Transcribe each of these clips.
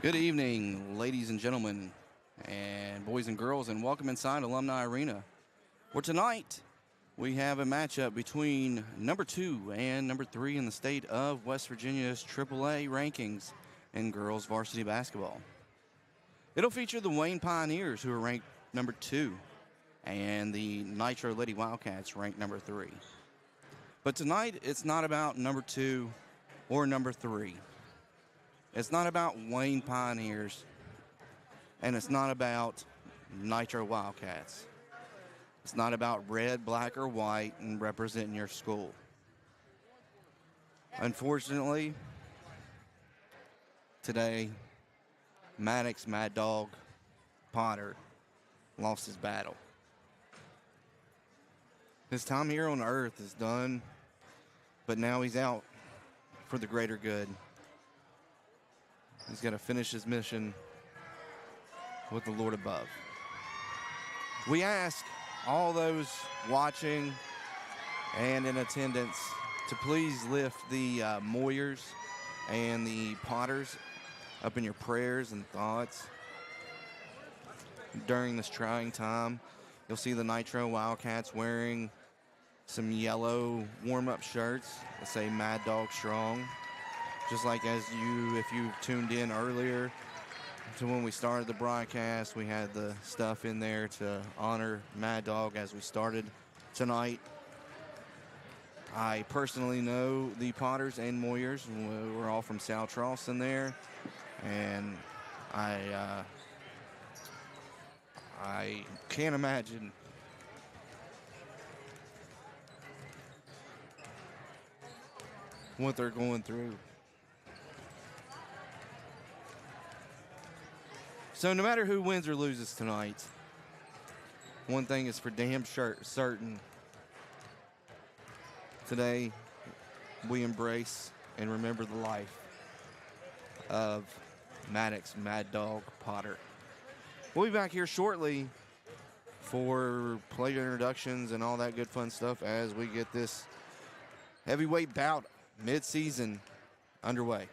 Good evening, ladies and gentlemen, and boys and girls, and welcome inside Alumni Arena. For tonight, we have a matchup between number 2 and number 3 in the state of West Virginia's AAA rankings in girls varsity basketball. It'll feature the Wayne Pioneers, who are ranked number 2, and the Nitro Lady Wildcats, ranked number 3. But tonight, it's not about number 2 or number 3. It's not about Wayne Pioneers, and it's not about Nitro Wildcats. It's not about red, black, or white and representing your school. Unfortunately, today, Maddox, Mad Dog, Potter lost his battle. His time here on earth is done, but now he's out for the greater good. He's going to finish his mission with the Lord above. We ask all those watching and in attendance to please lift the Moyers and the Potters up in your prayers and thoughts during this trying time. You'll see the Nitro Wildcats wearing some yellow warm-up shirts that say Mad Dog Strong. Just like if you tuned in earlier to when we started the broadcast, we had the stuff in there to honor Mad Dog as we started tonight. I personally know the Potters and Moyers. We're all from South Charleston there, and I can't imagine what they're going through. So no matter who wins or loses tonight, one thing is for damn certain. Today, we embrace and remember the life of Maddox Mad Dog Potter. We'll be back here shortly for player introductions and all that good fun stuff as we get this heavyweight bout mid-season underway.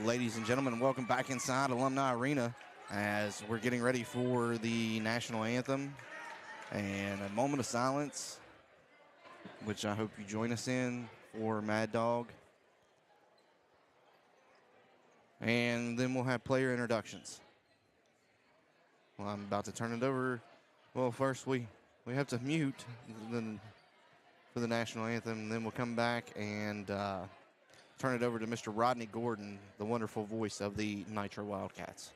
Ladies and gentlemen, welcome back inside Alumni Arena as we're getting ready for the national anthem and a moment of silence, which I hope you join us in, for Mad Dog. And then we'll have player introductions. Well, I'm about to turn it over. Well, first we have to mute for the national anthem, and then we'll come back and turn it over to Mr. Rodney Gordon, the wonderful voice of the Nitro Wildcats.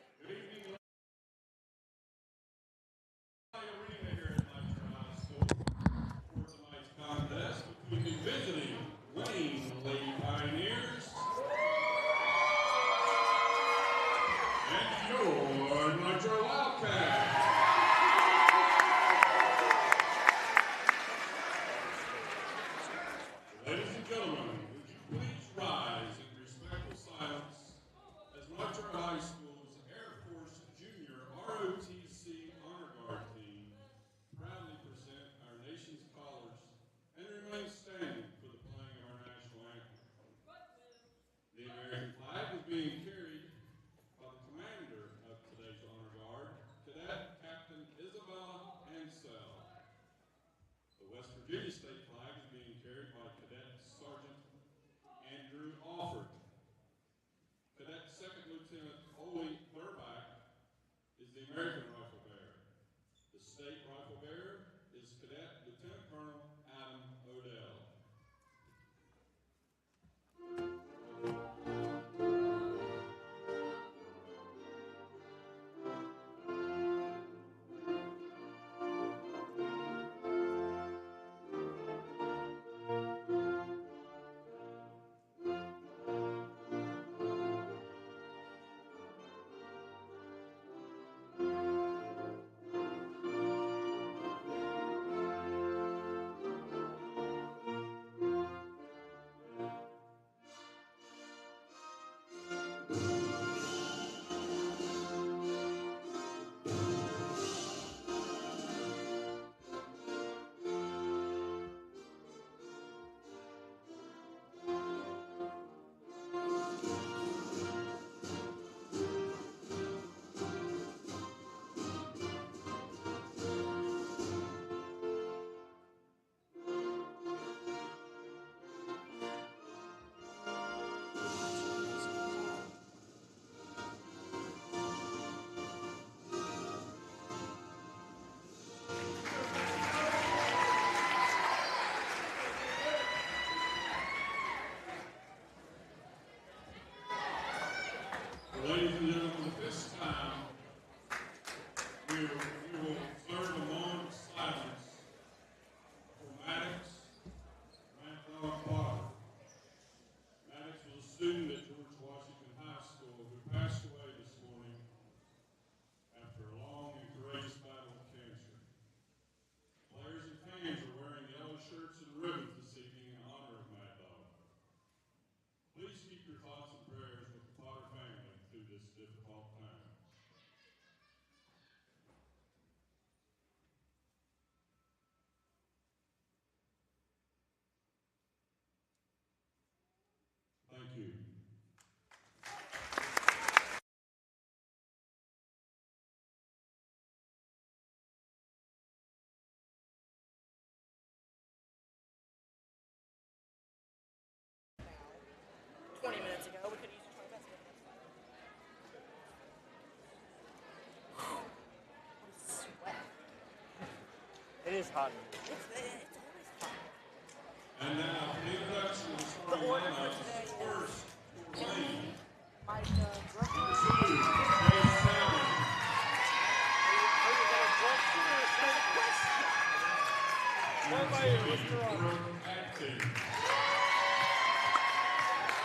Contest between the visiting Wayne Lady Pioneers your Nitro Wildcat. Ladies and gentlemen, would you please rise in respectful silence as Nitro High School's Air Force Junior ROTC Honor Guard team proudly present our nation's colors and remain standing for the playing of our national anthem. The American flag is being carried by the commander of today's Honor Guard, Cadet Captain Isabella Ansell. The West Virginia state flag is being carried by Cadet Sergeant Andrew Alford. Cadet Second Lieutenant Ole Thurback is the American Rifle Bearer. The state rifle bearer is Cadet Lieutenant Colonel Adam Odell. Ladies and gentlemen, at this time, we will observe a moment of silence for Maddox Potter. Maddox was a student at George Washington High School who passed away this morning after a long and courageous battle with cancer. Players and fans are wearing yellow shirts and ribbons this evening in honor of Mad Dog. Please keep your thoughts and prayers with the Potter family through this difficult time. Thank you. It is hot. And now, the introduction of the starting lineup first, Lane.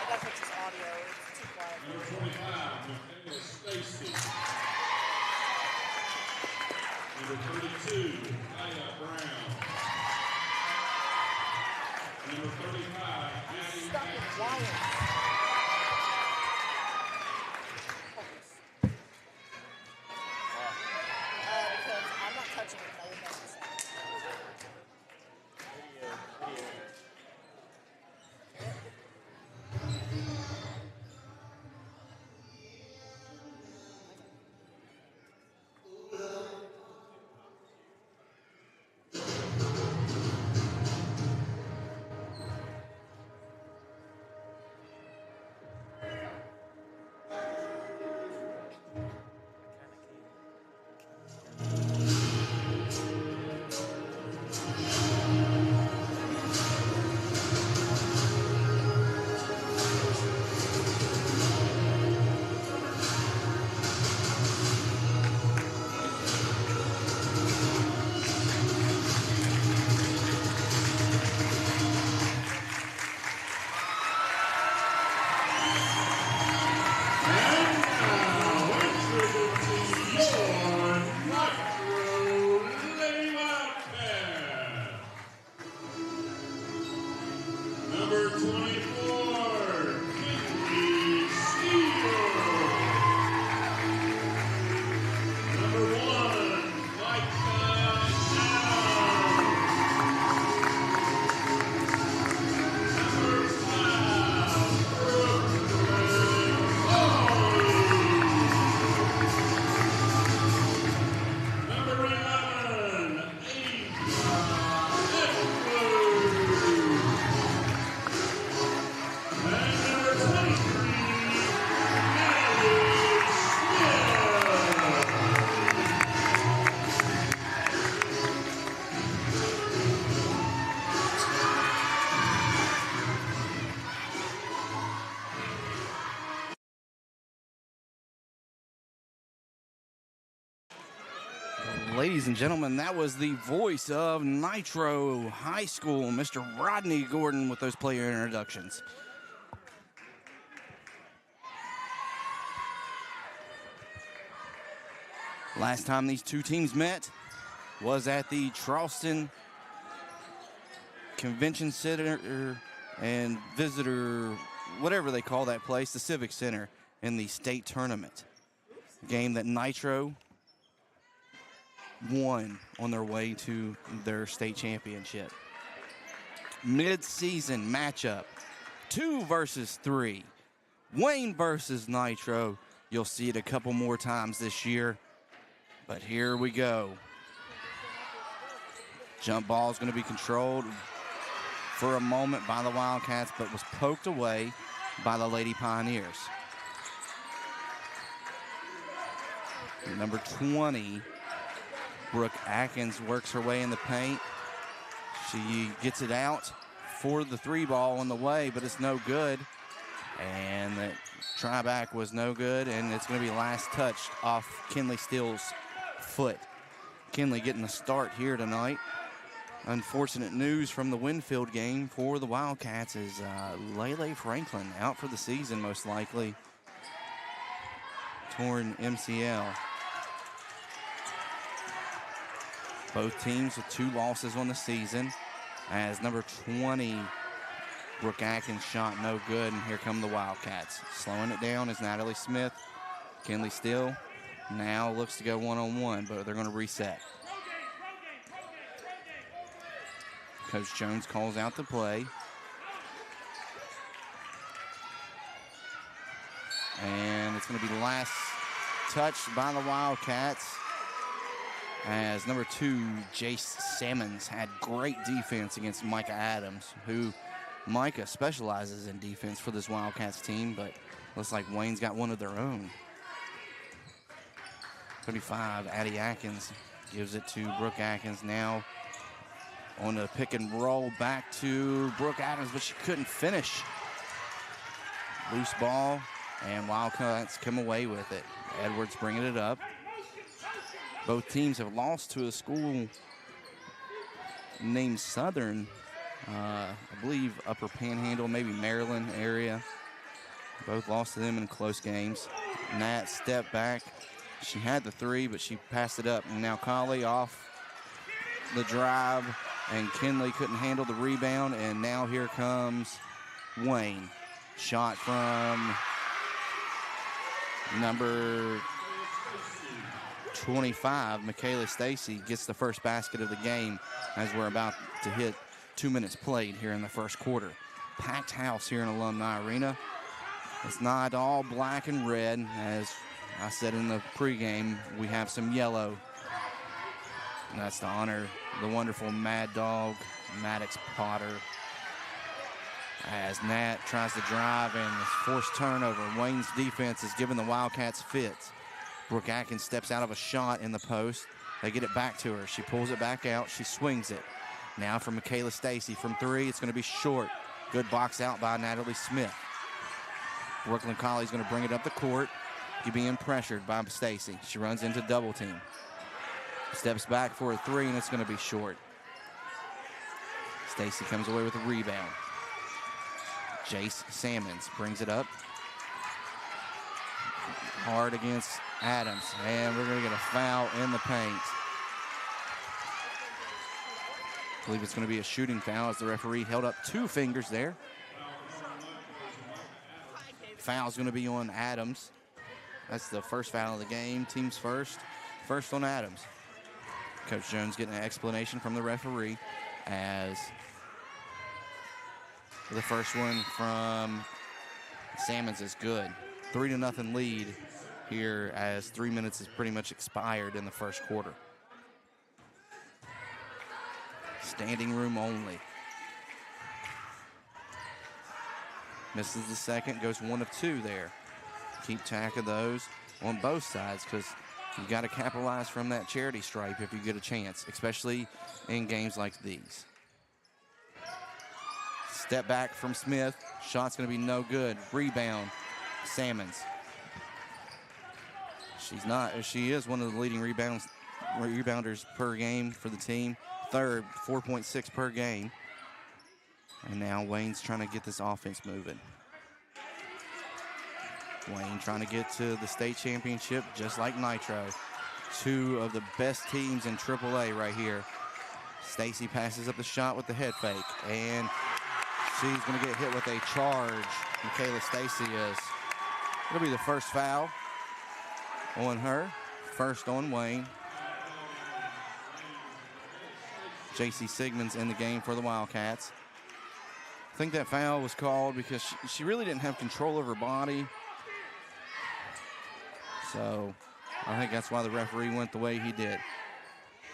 That's just audio. It's too quiet. Number 25, Michaela Stacy. Number 32, Aya Brown. Number 35, Addie Atkinson. Because I'm not touching it. I would mess this up. Ladies and gentlemen, that was the voice of Nitro High School, Mr. Rodney Gordon, with those player introductions. Last time these two teams met was at the Charleston Convention Center and Visitor, whatever they call that place, the Civic Center, in the state tournament. Game that Nitro won on their way to their state championship. Mid-season matchup, 2 versus 3. Wayne versus Nitro. You'll see it a couple more times this year. But here we go. Jump ball is going to be controlled for a moment by the Wildcats, but was poked away by the Lady Pioneers. Number 20, Brooke Atkins, works her way in the paint. She gets it out for the 3 ball on the way, but it's no good. And the try back was no good, and it's going to be last touched off Kinley Steele's foot. Kinley getting the start here tonight. Unfortunate news from the Winfield game for the Wildcats is Lele Franklin out for the season, most likely. Torn MCL. Both teams with 2 losses on the season, as number 20, Brooke Atkins, shot no good, and here come the Wildcats. Slowing it down is Natalie Smith. Kinley Steele now looks to go one-on-one, but they're going to reset. Coach Jones calls out the play. And it's going to be last touched by the Wildcats, as number 2, Jace Sammons, had great defense against Micah Adams, who Micah specializes in defense for this Wildcats team, but looks like Wayne's got one of their own. 35, Addie Atkins gives it to Brooke Atkins. Now on the pick and roll back to Brooke Adams, but she couldn't finish. Loose ball, and Wildcats come away with it. Edwards bringing it up. Both teams have lost to a school named Southern, I believe Upper Panhandle, maybe Maryland area. Both lost to them in close games. Nat stepped back. She had the 3, but she passed it up. And now Colley off the drive, and Kinley couldn't handle the rebound. And now here comes Wayne. Shot from number 25, Michaela Stacy, gets the first basket of the game as we're about to hit 2 minutes played here in the first quarter. Packed house here in Alumni Arena. It's not all black and red. As I said in the pregame, we have some yellow. And that's to honor the wonderful Mad Dog, Maddox Potter. As Nat tries to drive and forced turnover. Wayne's defense is giving the Wildcats fits. Brooke Atkins steps out of a shot in the post. They get it back to her. She pulls it back out. She swings it. Now for Michaela Stacy from 3. It's going to be short. Good box out by Natalie Smith. Brooklyn Colley's going to bring it up the court. Being pressured by Stacy. She runs into double team. Steps back for a 3, and it's going to be short. Stacy comes away with a rebound. Jace Sammons brings it up. Hard against Adams, and we're going to get a foul in the paint. I believe it's going to be a shooting foul, as the referee held up 2 fingers there. Foul's going to be on Adams. That's the first foul of the game. Team's first. First on Adams. Coach Jones getting an explanation from the referee, as the first one from Sammons is good. 3-0 lead here, as 3 minutes is pretty much expired in the first quarter. Standing room only. Misses the second, goes 1 of 2 there. Keep track of those on both sides, because you've got to capitalize from that charity stripe if you get a chance, especially in games like these. Step back from Smith. Shot's going to be no good. Rebound, Sammons. She is one of the leading rebounders per game for the team. Third, 4.6 per game. And now Wayne's trying to get this offense moving. Wayne trying to get to the state championship just like Nitro. Two of the best teams in AAA right here. Stacy passes up the shot with the head fake, and she's going to get hit with a charge. Michaela Stacy is. It'll be the first foul on her. First on Wayne. J.C. Sigmund's in the game for the Wildcats. I think that foul was called because she really didn't have control of her body. So I think that's why the referee went the way he did.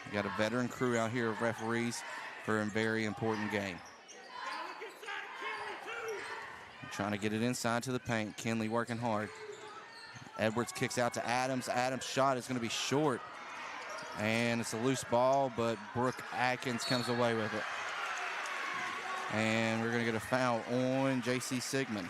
You got a veteran crew out here of referees for a very important game. Trying to get it inside to the paint. Kinley working hard. Edwards kicks out to Adams. Adams' shot is going to be short. And it's a loose ball, but Brooke Atkins comes away with it. And we're going to get a foul on J.C. Sigmund.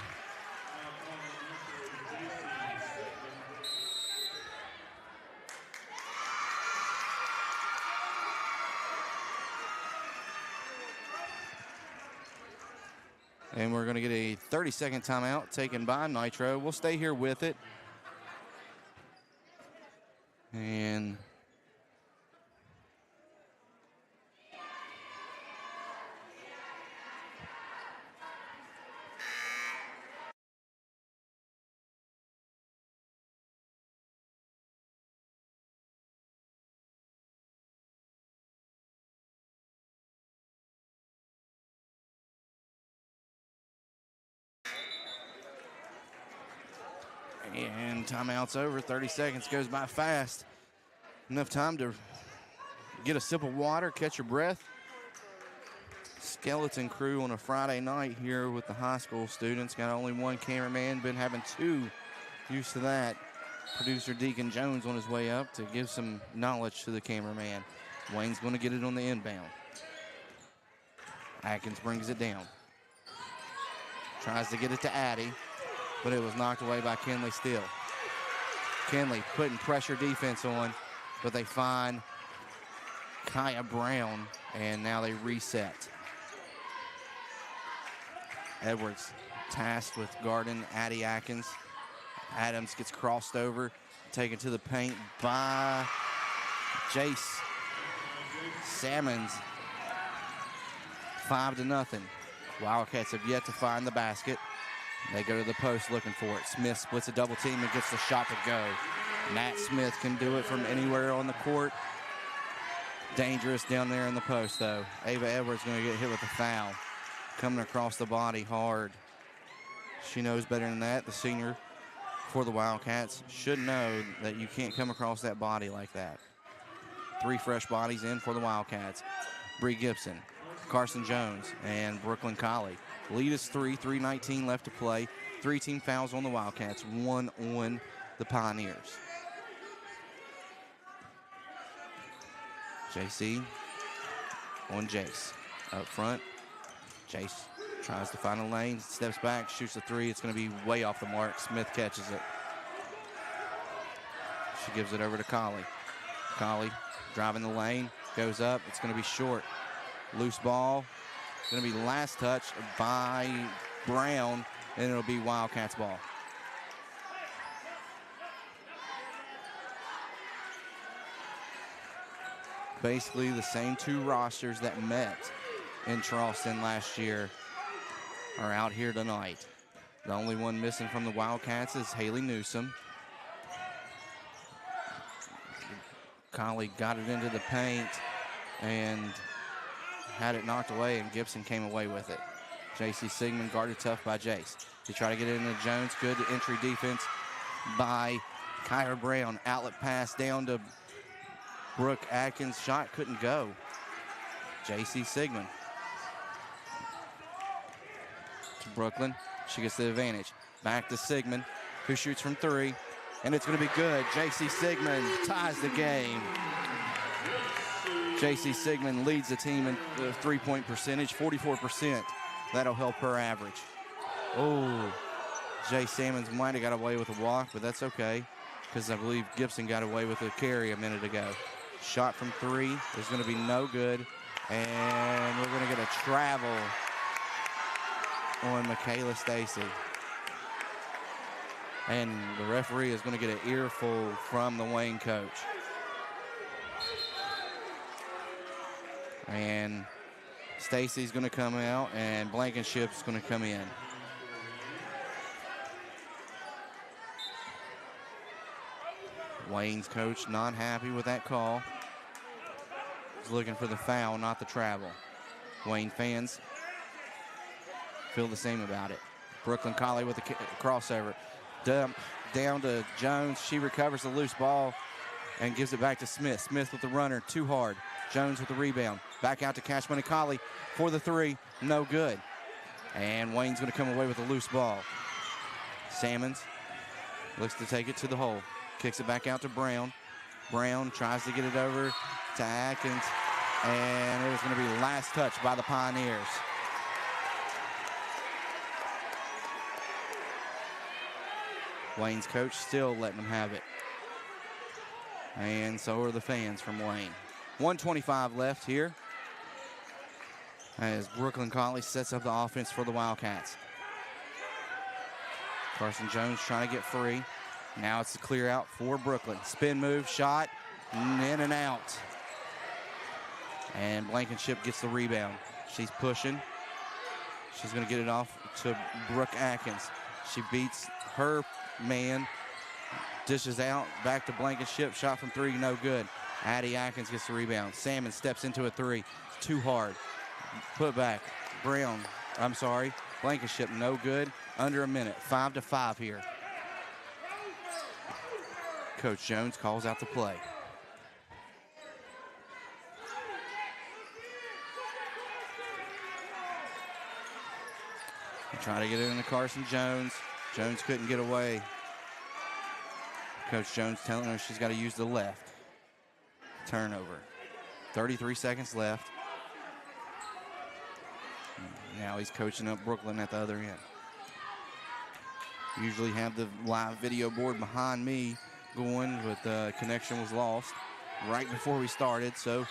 And we're going to get a 30-second timeout taken by Nitro. We'll stay here with it. And timeout's over. 30 seconds goes by fast. Enough time to get a sip of water, catch your breath. Skeleton crew on a Friday night here with the high school students. Got only one cameraman, been having two. Used to that. Producer Deacon Jones on his way up to give some knowledge to the cameraman. Wayne's going to get it on the inbound. Atkins brings it down. Tries to get it to Addie, but it was knocked away by Kinley Steele. Kinley putting pressure defense on, but they find Kaya Brown, and now they reset. Edwards tasked with guarding Addie Atkins. Adams gets crossed over, taken to the paint by Jace Salmons. 5-0. Wildcats have yet to find the basket. They go to the post looking for it. Smith splits a double team and gets the shot to go. Nat Smith can do it from anywhere on the court. Dangerous down there in the post, though. Ava Edwards going to get hit with a foul. Coming across the body hard. She knows better than that. The senior for the Wildcats should know that you can't come across that body like that. 3 fresh bodies in for the Wildcats. Bree Gibson, Carson Jones, and Brooklyn Colley. Lead is 3, 3:19 left to play. 3 team fouls on the Wildcats, 1 on the Pioneers. JC on Jace. Up front, Jace tries to find a lane, steps back, shoots a 3. It's going to be way off the mark. Smith catches it. She gives it over to Colley. Colley driving the lane, goes up. It's going to be short. Loose ball. Going to be last touch by Brown, and it'll be Wildcats ball. Basically the same 2 rosters that met in Charleston last year are out here tonight. The only one missing from the Wildcats is Haley Newsom. Colley got it into the paint and had it knocked away, and Gibson came away with it. J.C. Sigmund guarded tough by Jace. They try to get it into Jones. Good entry defense by Kyra Brown. Outlet pass down to Brooke Atkins. Shot couldn't go. J.C. Sigmund to Brooklyn. She gets the advantage. Back to Sigmund, who shoots from 3, and it's going to be good. J.C. Sigmund ties the game. J.C. Sigmund leads the team in the 3-point percentage, 44%. That'll help her average. Oh, Jay Salmons might have got away with a walk, but that's okay, because I believe Gibson got away with a carry a minute ago. Shot from 3 is going to be no good. And we're going to get a travel on Michaela Stacy. And the referee is going to get an earful from the Wayne coach. And Stacy's going to come out, and Blankenship's going to come in. Wayne's coach not happy with that call. He's looking for the foul, not the travel. Wayne fans feel the same about it. Brooklyn Collie with a crossover. Down to Jones. She recovers the loose ball and gives it back to Smith. Smith with the runner, too hard. Jones with the rebound. Back out to Cash Money Collie for the 3. No good. And Wayne's going to come away with a loose ball. Salmons looks to take it to the hole. Kicks it back out to Brown. Brown tries to get it over to Atkins. And it was going to be last touch by the Pioneers. Wayne's coach still letting them have it. And so are the fans from Wayne. 1:25 left here as Brooklyn Collie sets up the offense for the Wildcats. Carson Jones trying to get free. Now it's the clear out for Brooklyn. Spin move, shot, in and out. And Blankenship gets the rebound. She's pushing. She's going to get it off to Brooke Atkins. She beats her man, dishes out, back to Blankenship. Shot from 3, no good. Addie Atkins gets the rebound. Salmon steps into a 3. It's too hard. Put back. Blankenship, no good. Under a minute. 5-5 here. Coach Jones calls out the play. Trying to get it into Carson Jones. Jones couldn't get away. Coach Jones telling her she's got to use the left. Turnover. 33 seconds left. Now he's coaching up Brooklyn at the other end. Usually have the live video board behind me going, but the connection was lost right before we started, so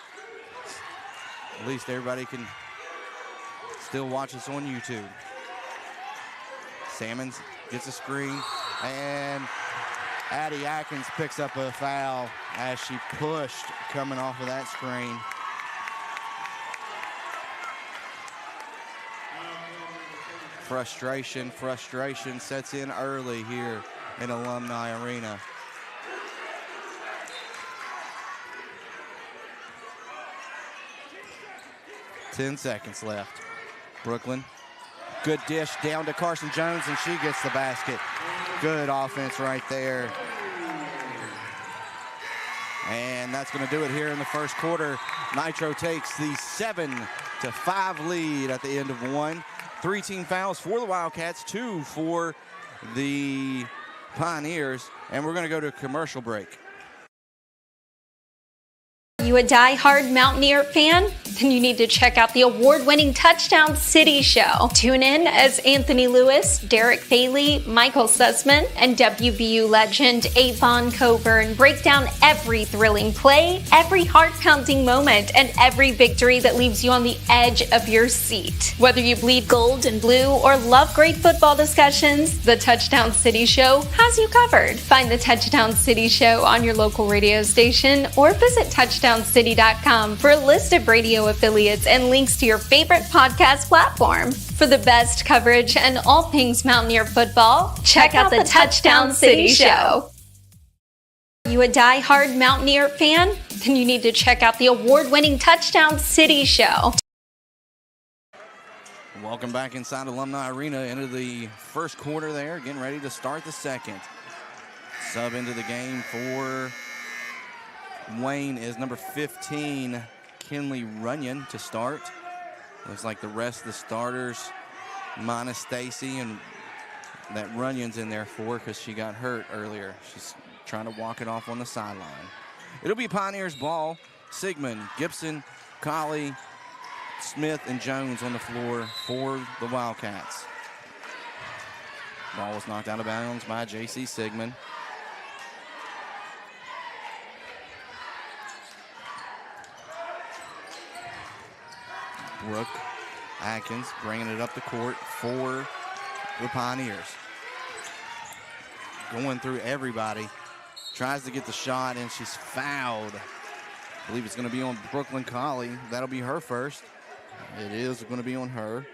at least everybody can still watch us on YouTube. Salmons gets a screen, and Addie Atkins picks up a foul as she pushed coming off of that screen. Frustration sets in early here in Alumni Arena. Ten seconds left. Brooklyn, good dish down to Carson Jones, and she gets the basket. Good offense right there. And that's going to do it here in the first quarter. Nitro takes the 7-5 lead at the end of 1. 3 team fouls for the Wildcats, 2 for the Pioneers, and we're going to go to a commercial break. You a die-hard Mountaineer fan? Then you need to check out the award-winning Touchdown City Show. Tune in as Anthony Lewis, Derek Bailey, Michael Sussman, and WVU legend Avon Coburn break down every thrilling play, every heart-pounding moment, and every victory that leaves you on the edge of your seat. Whether you bleed gold and blue or love great football discussions, the Touchdown City Show has you covered. Find the Touchdown City Show on your local radio station or visit touchdowncity.com for a list of radio affiliates and links to your favorite podcast platform. For the best coverage and all things Mountaineer football, check out the Touchdown City Show. You a die-hard Mountaineer fan? Then you need to check out the award-winning Touchdown City Show. Welcome back inside Alumni Arena into the first quarter there, getting ready to start the second. Sub into the game for Wayne is number 15, Kinley Runyon, to start. Looks like the rest of the starters, minus Stacy, and that Runyon's in there for because she got hurt earlier. She's trying to walk it off on the sideline. It'll be Pioneers ball. Sigmund, Gibson, Colley, Smith, and Jones on the floor for the Wildcats. Ball was knocked out of bounds by J.C. Sigmund. Brooke Atkins bringing it up the court for the Pioneers. Going through everybody. Tries to get the shot, and she's fouled. I believe it's going to be on Brooklyn Colley. That'll be her first. It is going to be on her.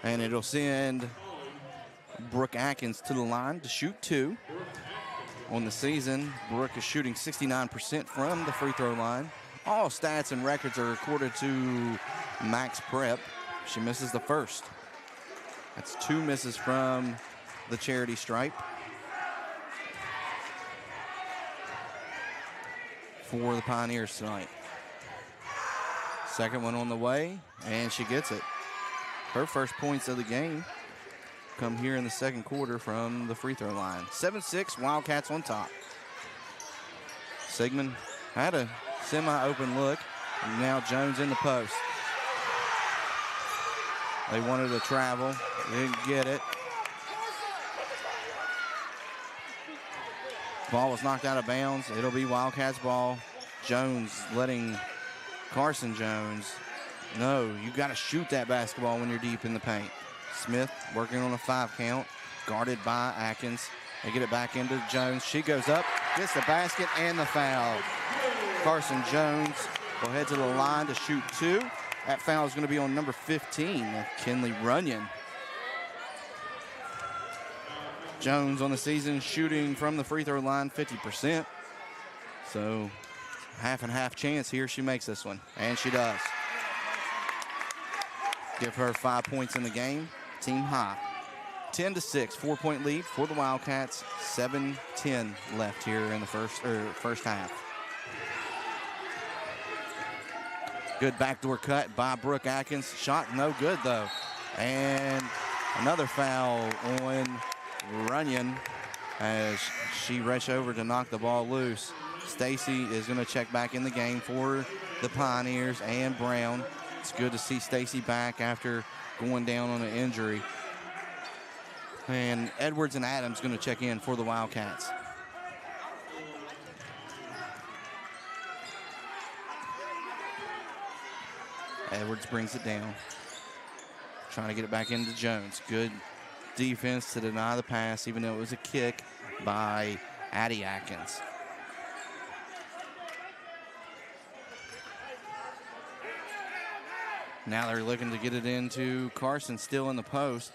And it'll send Brooke Atkins to the line to shoot 2. On the season, Brooke is shooting 69% from the free throw line. All stats and records are recorded to Max Prep. She misses the first. That's 2 misses from the charity stripe for the Pioneers tonight. Second one on the way, and she gets it. Her first points of the game come here in the second quarter from the free throw line. 7-6, Wildcats on top. Sigmund had a semi-open look, and now Jones in the post. They wanted to travel, didn't get it. Ball was knocked out of bounds. It'll be Wildcats ball. Jones letting Carson Jones know you got to shoot that basketball when you're deep in the paint. Smith working on a 5 count, guarded by Atkins. They get it back into Jones. She goes up, gets the basket and the foul. Carson Jones will head to the line to shoot 2. That foul is going to be on number 15, Kinley Runyon. Jones on the season shooting from the free throw line 50%. So half and half chance here she makes this one, and she does. Give her 5 points in the game, team high. 10-6, 4-point lead for the Wildcats. 7:10 left here in the first half. Good backdoor cut by Brooke Atkins. Shot no good though. And another foul on Runyon as she rushed over to knock the ball loose. Stacy is going to check back in the game for the Pioneers and Brown. It's good to see Stacy back after going down on an injury. And Edwards and Adams going to check in for the Wildcats. Edwards brings it down. Trying to get it back into Jones. Good defense to deny the pass, even though it was a kick by Addie Atkins. Now they're looking to get it into Carson, still in the post.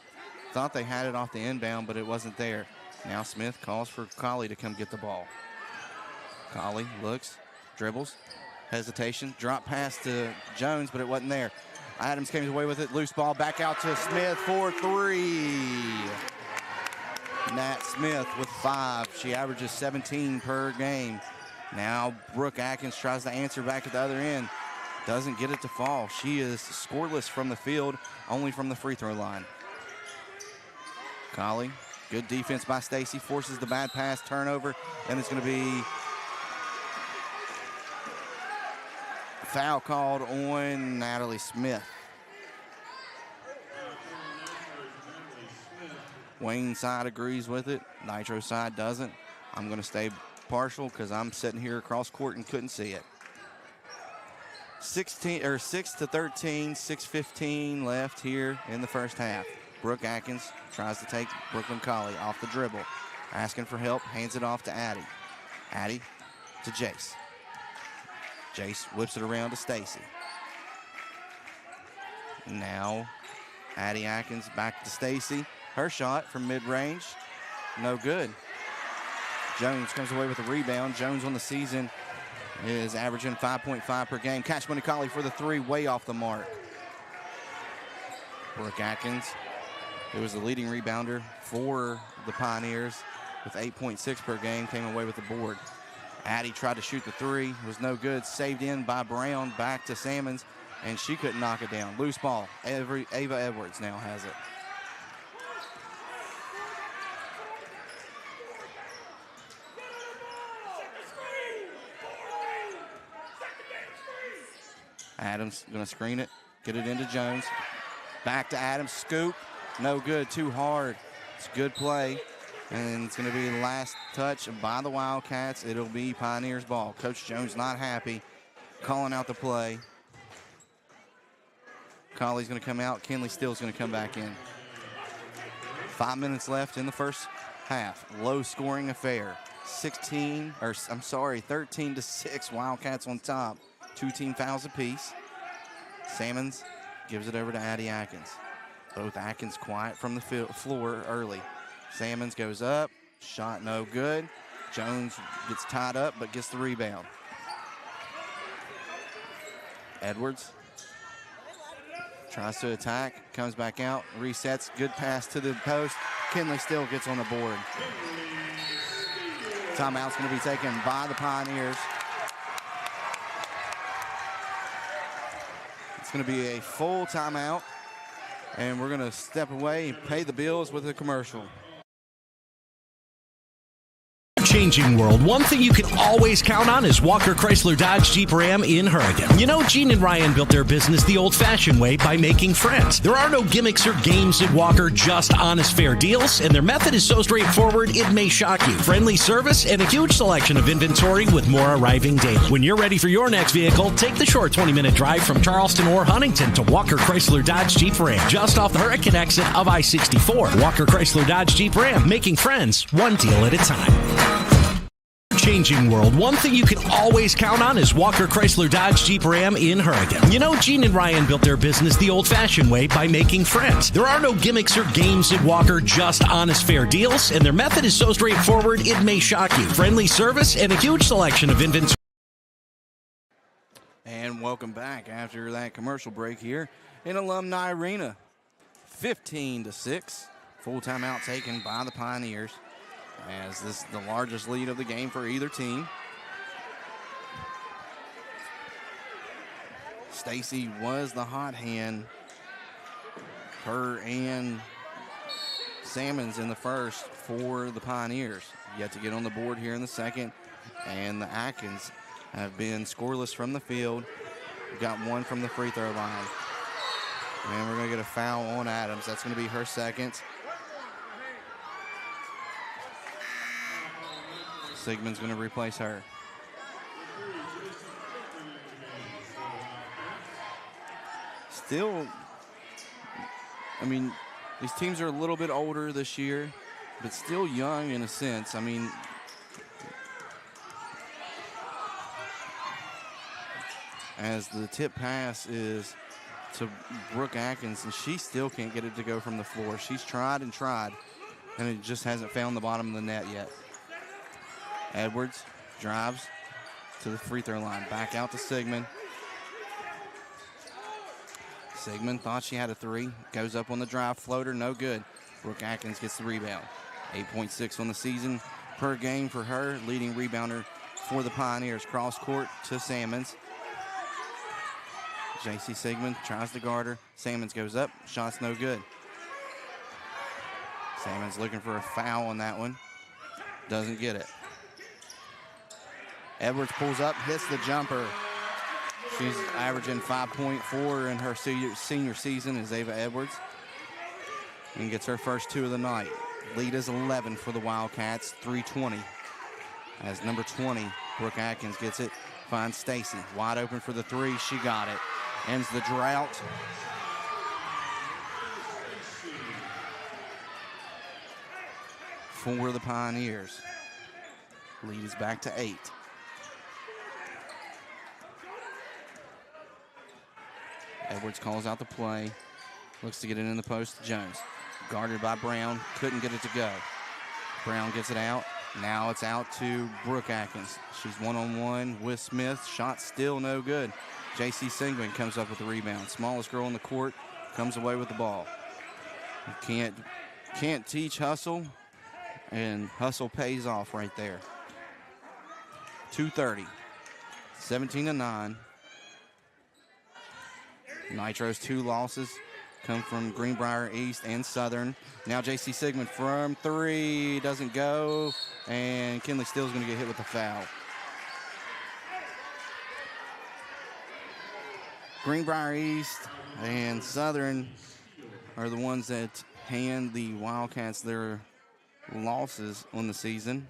Thought they had it off the inbound, but it wasn't there. Now Smith calls for Colley to come get the ball. Colley looks, dribbles, hesitation, drop pass to Jones, but it wasn't there. Adams came away with it, loose ball, back out to Smith for 3. Nat Smith with 5. She averages 17 per game. Now Brooke Atkins tries to answer back at the other end. Doesn't get it to fall. She is scoreless from the field, only from the free throw line. Colley, good defense by Stacy, forces the bad pass, turnover, and it's going to be foul called on Natalie Smith. Wayne side agrees with it. Nitro side doesn't. I'm going to stay partial because I'm sitting here across court and couldn't see it. 6-13, 6:15 left here in the first half. Brooke Atkins tries to take Brooklyn Colley off the dribble. Asking for help, hands it off to Addie. Addie to Jace. Jace whips it around to Stacy. Now Addie Atkins back to Stacy. Her shot from mid-range, no good. Jones comes away with a rebound. Jones on the season is averaging 5.5 per game. Cash Money Colley for the 3, way off the mark. Brooke Atkins, who was the leading rebounder for the Pioneers with 8.6 per game, came away with the board. Addie tried to shoot the 3, was no good. Saved in by Brown, back to Salmons, and she couldn't knock it down. Loose ball. Ava Edwards now has it. Adams going to screen it, get it into Jones. Back to Adams, scoop, no good, too hard. It's a good play, and it's going to be the last touch by the Wildcats. It'll be Pioneers ball. Coach Jones not happy, calling out the play. Colley's going to come out. Kinley Steele's going to come back in. 5 minutes left in the first half. Low-scoring affair. 13-6. Wildcats on top. 2 team fouls apiece. Salmons gives it over to Addie Atkins. Both Atkins quiet from the floor early. Salmons goes up. Shot no good. Jones gets tied up but gets the rebound. Edwards tries to attack, comes back out, resets, good pass to the post. Kinley Steele gets on the board. Timeout's going to be taken by the Pioneers. It's going to be a full timeout, and we're going to step away and pay the bills with a commercial. Changing world. One thing you can always count on is Walker Chrysler Dodge Jeep Ram in Hurricane. You know, Gene and Ryan built their business the old-fashioned way by making friends. There are no gimmicks or games at Walker, just honest, fair deals, and their method is so straightforward it may shock you. Friendly service and a huge selection of inventory with more arriving daily. When you're ready for your next vehicle, take the short 20-minute drive from Charleston or Huntington to Walker Chrysler Dodge Jeep Ram, just off the Hurricane exit of I-64. Walker Chrysler Dodge Jeep Ram, making friends one deal at a time. Changing world. One thing you can always count on is Walker Chrysler Dodge Jeep Ram in Hurricane. You know, Gene and Ryan built their business the old-fashioned way by making friends. There are no gimmicks or games at Walker, just honest, fair deals, and their method is so straightforward it may shock you. Friendly service and a huge selection of inventory. And welcome back after that commercial break here in Alumni Arena. 15-6. Full timeout taken by the Pioneers, as this is the largest lead of the game for either team. Stacy was the hot hand. Her and Salmons in the first for the Pioneers. Yet to get on the board here in the second. And the Atkins have been scoreless from the field. We've got one from the free throw line. And we're going to get a foul on Adams. That's going to be her second. Sigmund's going to replace her. Still, I mean, these teams are a little bit older this year, but still young in a sense. I mean, as the tip pass is to Brooke Atkins, and she still can't get it to go from the floor. She's tried, and it just hasn't found the bottom of the net yet. Edwards drives to the free throw line. Back out to Sigmund. Sigmund thought she had a three. Goes up on the drive floater. No good. Brooke Atkins gets the rebound. 8.6 on the season per game for her. Leading rebounder for the Pioneers. Cross court to Salmons. J.C. Sigmund tries to guard her. Salmons goes up. Shot's no good. Salmons looking for a foul on that one. Doesn't get it. Edwards pulls up, hits the jumper. She's averaging 5.4 in her senior season as Ava Edwards. And gets her first two of the night. Lead is 11 for the Wildcats, 3:20. As number 20, Brooke Atkins gets it, finds Stacy. Wide open for the three, she got it. Ends the drought. For the Pioneers. Lead is back to 8. Edwards calls out the play. Looks to get it in the post to Jones. Guarded by Brown. Couldn't get it to go. Brown gets it out. Now it's out to Brooke Atkins. She's one-on-one with Smith. Shot still no good. J.C. Sigmund comes up with the rebound. Smallest girl on the court comes away with the ball. Can't teach hustle, and hustle pays off right there. 2:30. 17-9. Nitro's two losses come from Greenbrier East and Southern. Now J.C. Sigmund from three, doesn't go, and Kinley Steele's going to get hit with a foul. Greenbrier East and Southern are the ones that hand the Wildcats their losses on the season,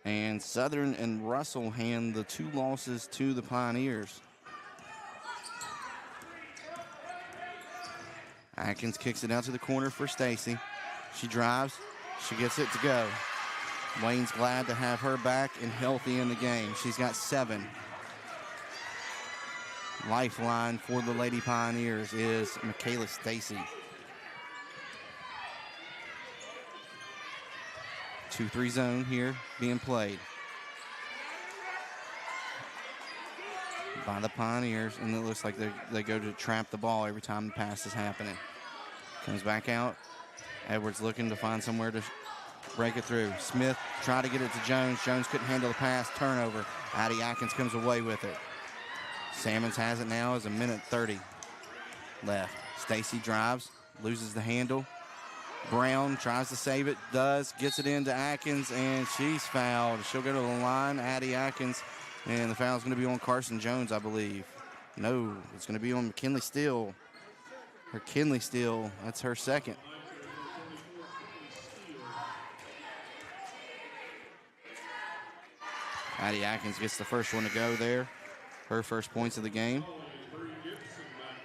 and Southern and Russell hand the two losses to the Pioneers. Atkins kicks it out to the corner for Stacy. She drives. She gets it to go. Wayne's glad to have her back and healthy in the game. She's got 7. Lifeline for the Lady Pioneers is Michaela Stacy. 2-3 zone here being played by the Pioneers, and it looks like they go to trap the ball every time the pass is happening. Comes back out. Edwards looking to find somewhere to break it through. Smith tried to get it to Jones. Jones couldn't handle the pass. Turnover. Addie Atkins comes away with it. Salmons has it now as 1:30 left. Stacy drives, loses the handle. Brown tries to save it, gets it into Atkins, and she's fouled. She'll go to the line, Addie Atkins, and the foul's going to be on Carson Jones, I believe. No, it's going to be on McKinley Steele. Kinley Steele, that's her second. Addie Atkins gets the first one to go there. Her first points of the game.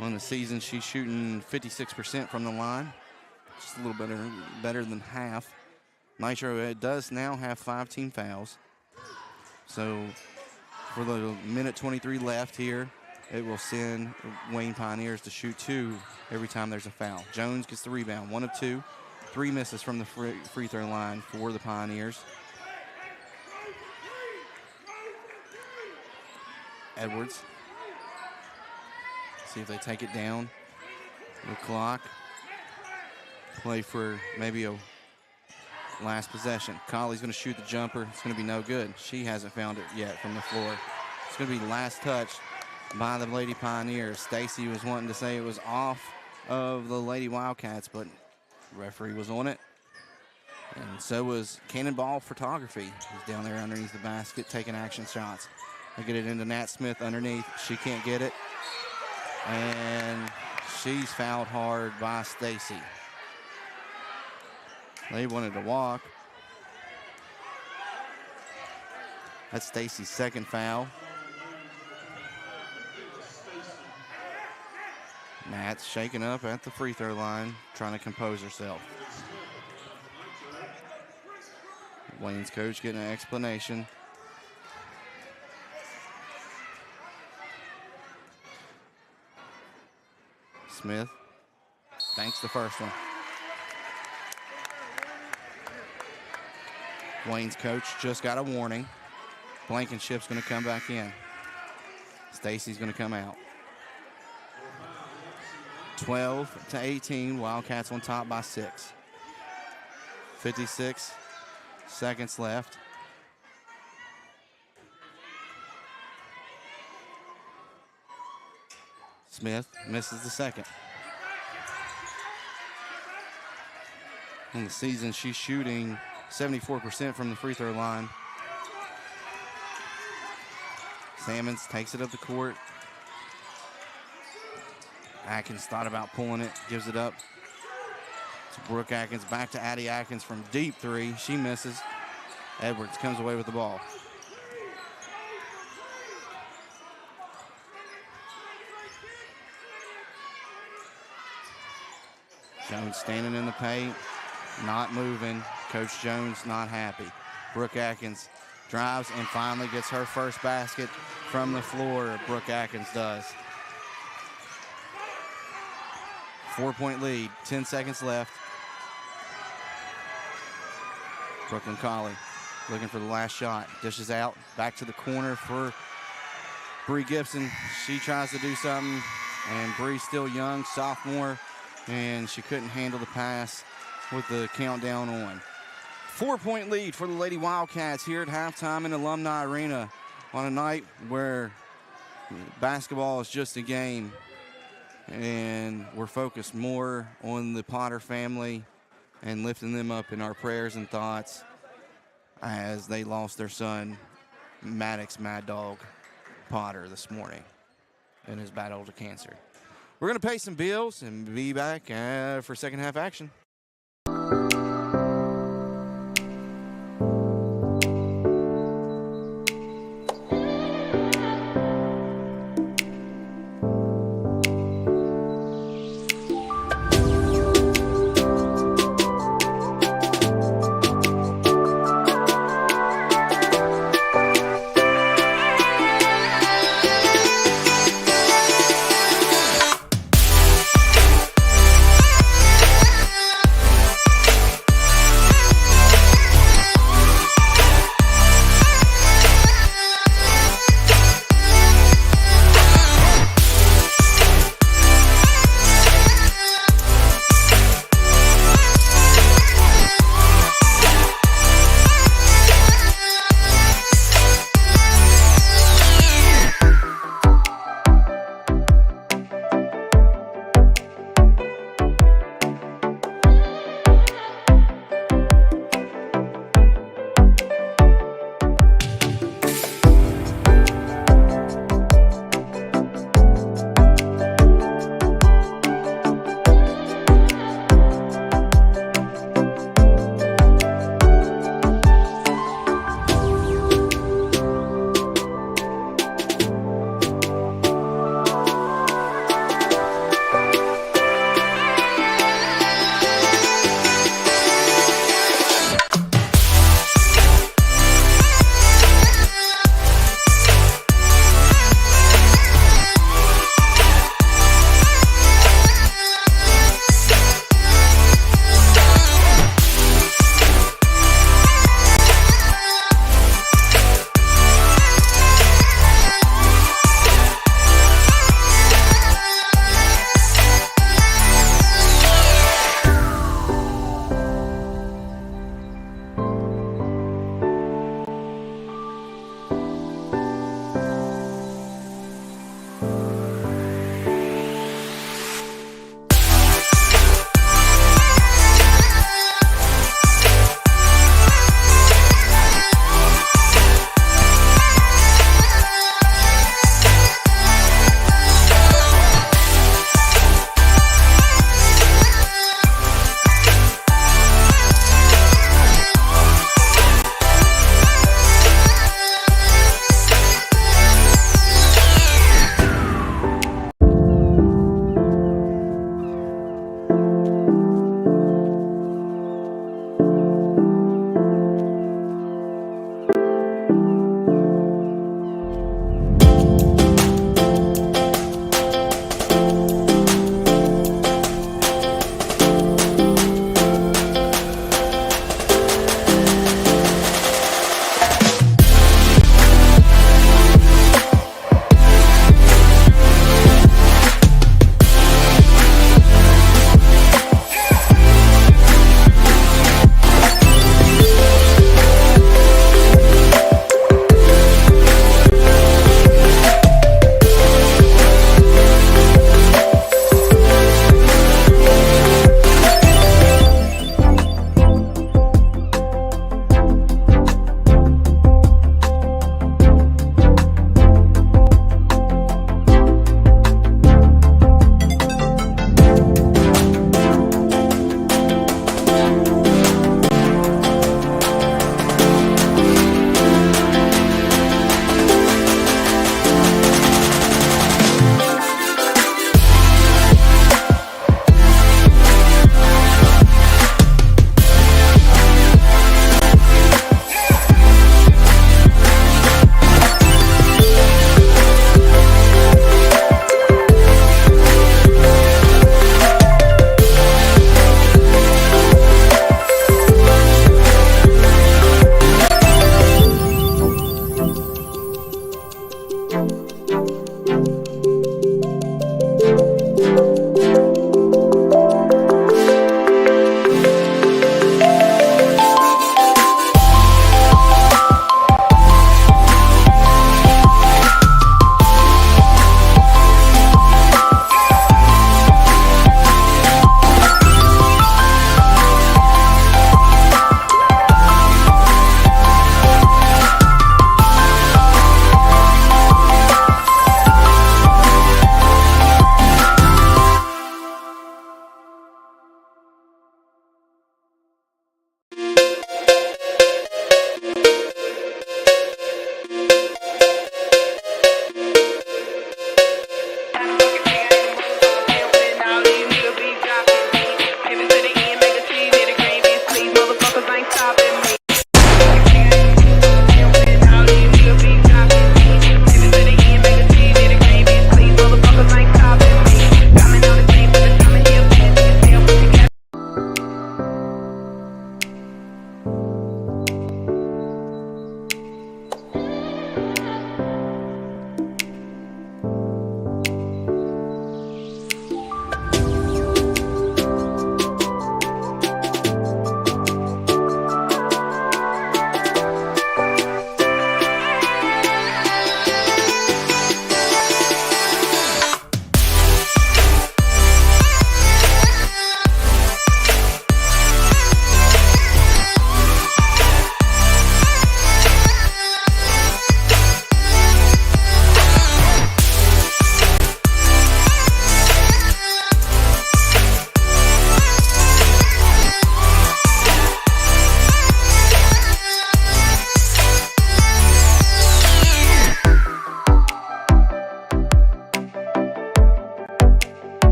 On the season, she's shooting 56% from the line. Just a little better than half. Nitro does now have 5 team fouls. So for the 1:23 left here, it will send Wayne Pioneers to shoot 2 every time there's a foul. Jones gets the rebound, 1 of 2. 3 misses from the free throw line for the Pioneers. Edwards. See if they take it down. The clock. Play for maybe a last possession. Colley's going to shoot the jumper. It's going to be no good. She hasn't found it yet from the floor. It's going to be last touch by the Lady Pioneers. Stacy was wanting to say it was off of the Lady Wildcats, but the referee was on it. And so was Cannonball Photography. He's down there underneath the basket taking action shots. They get it into Nat Smith underneath. She can't get it. And she's fouled hard by Stacy. They wanted to walk. That's Stacy's second foul. Nat's shaking up at the free throw line, trying to compose herself. Wayne's coach getting an explanation. Smith banks the first one. Wayne's coach just got a warning. Blankenship's going to come back in. Stacy's going to come out. 12-18, Wildcats on top by 6. 56 seconds left. Smith misses the second. In the season, she's shooting 74% from the free throw line. Salmons takes it up the court. Atkins thought about pulling it, gives it up to Brooke Atkins. Back to Addie Atkins from deep 3. She misses. Edwards comes away with the ball. Jones standing in the paint, not moving. Coach Jones not happy. Brooke Atkins drives and finally gets her first basket from the floor. Brooke Atkins does. 4-point lead, 10 seconds left. Brooklyn Colley looking for the last shot. Dishes out, back to the corner for Bree Gibson. She tries to do something, and Bree's still young, sophomore, and she couldn't handle the pass with the countdown on. 4-point lead for the Lady Wildcats here at halftime in Alumni Arena on a night where basketball is just a game, and we're focused more on the Potter family and lifting them up in our prayers and thoughts as they lost their son, Maddox Mad Dog Potter, this morning in his battle to cancer. We're going to pay some bills and be back for second half action.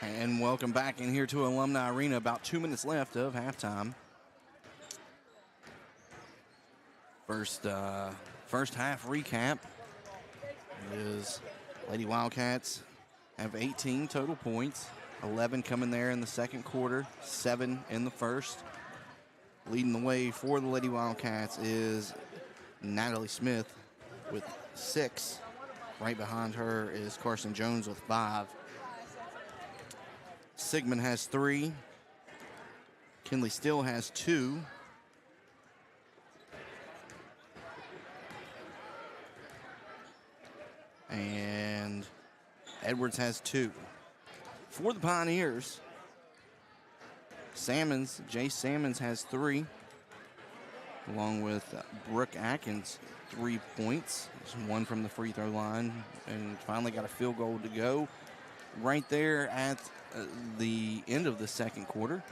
And welcome back in here to Alumni Arena. About 2 minutes left of halftime. First half recap is Lady Wildcats have 18 total points, 11 coming there in the second quarter, 7 in the first. Leading the way for the Lady Wildcats is Natalie Smith with 6. Right behind her is Carson Jones with 5. Sigmund has 3. Kinley Still has 2. And Edwards has 2. For the Pioneers, Jace Sammons has 3, along with Brooke Atkins, 3 points. There's 1 from the free throw line, and finally got a field goal to go right there at the end of the second quarter.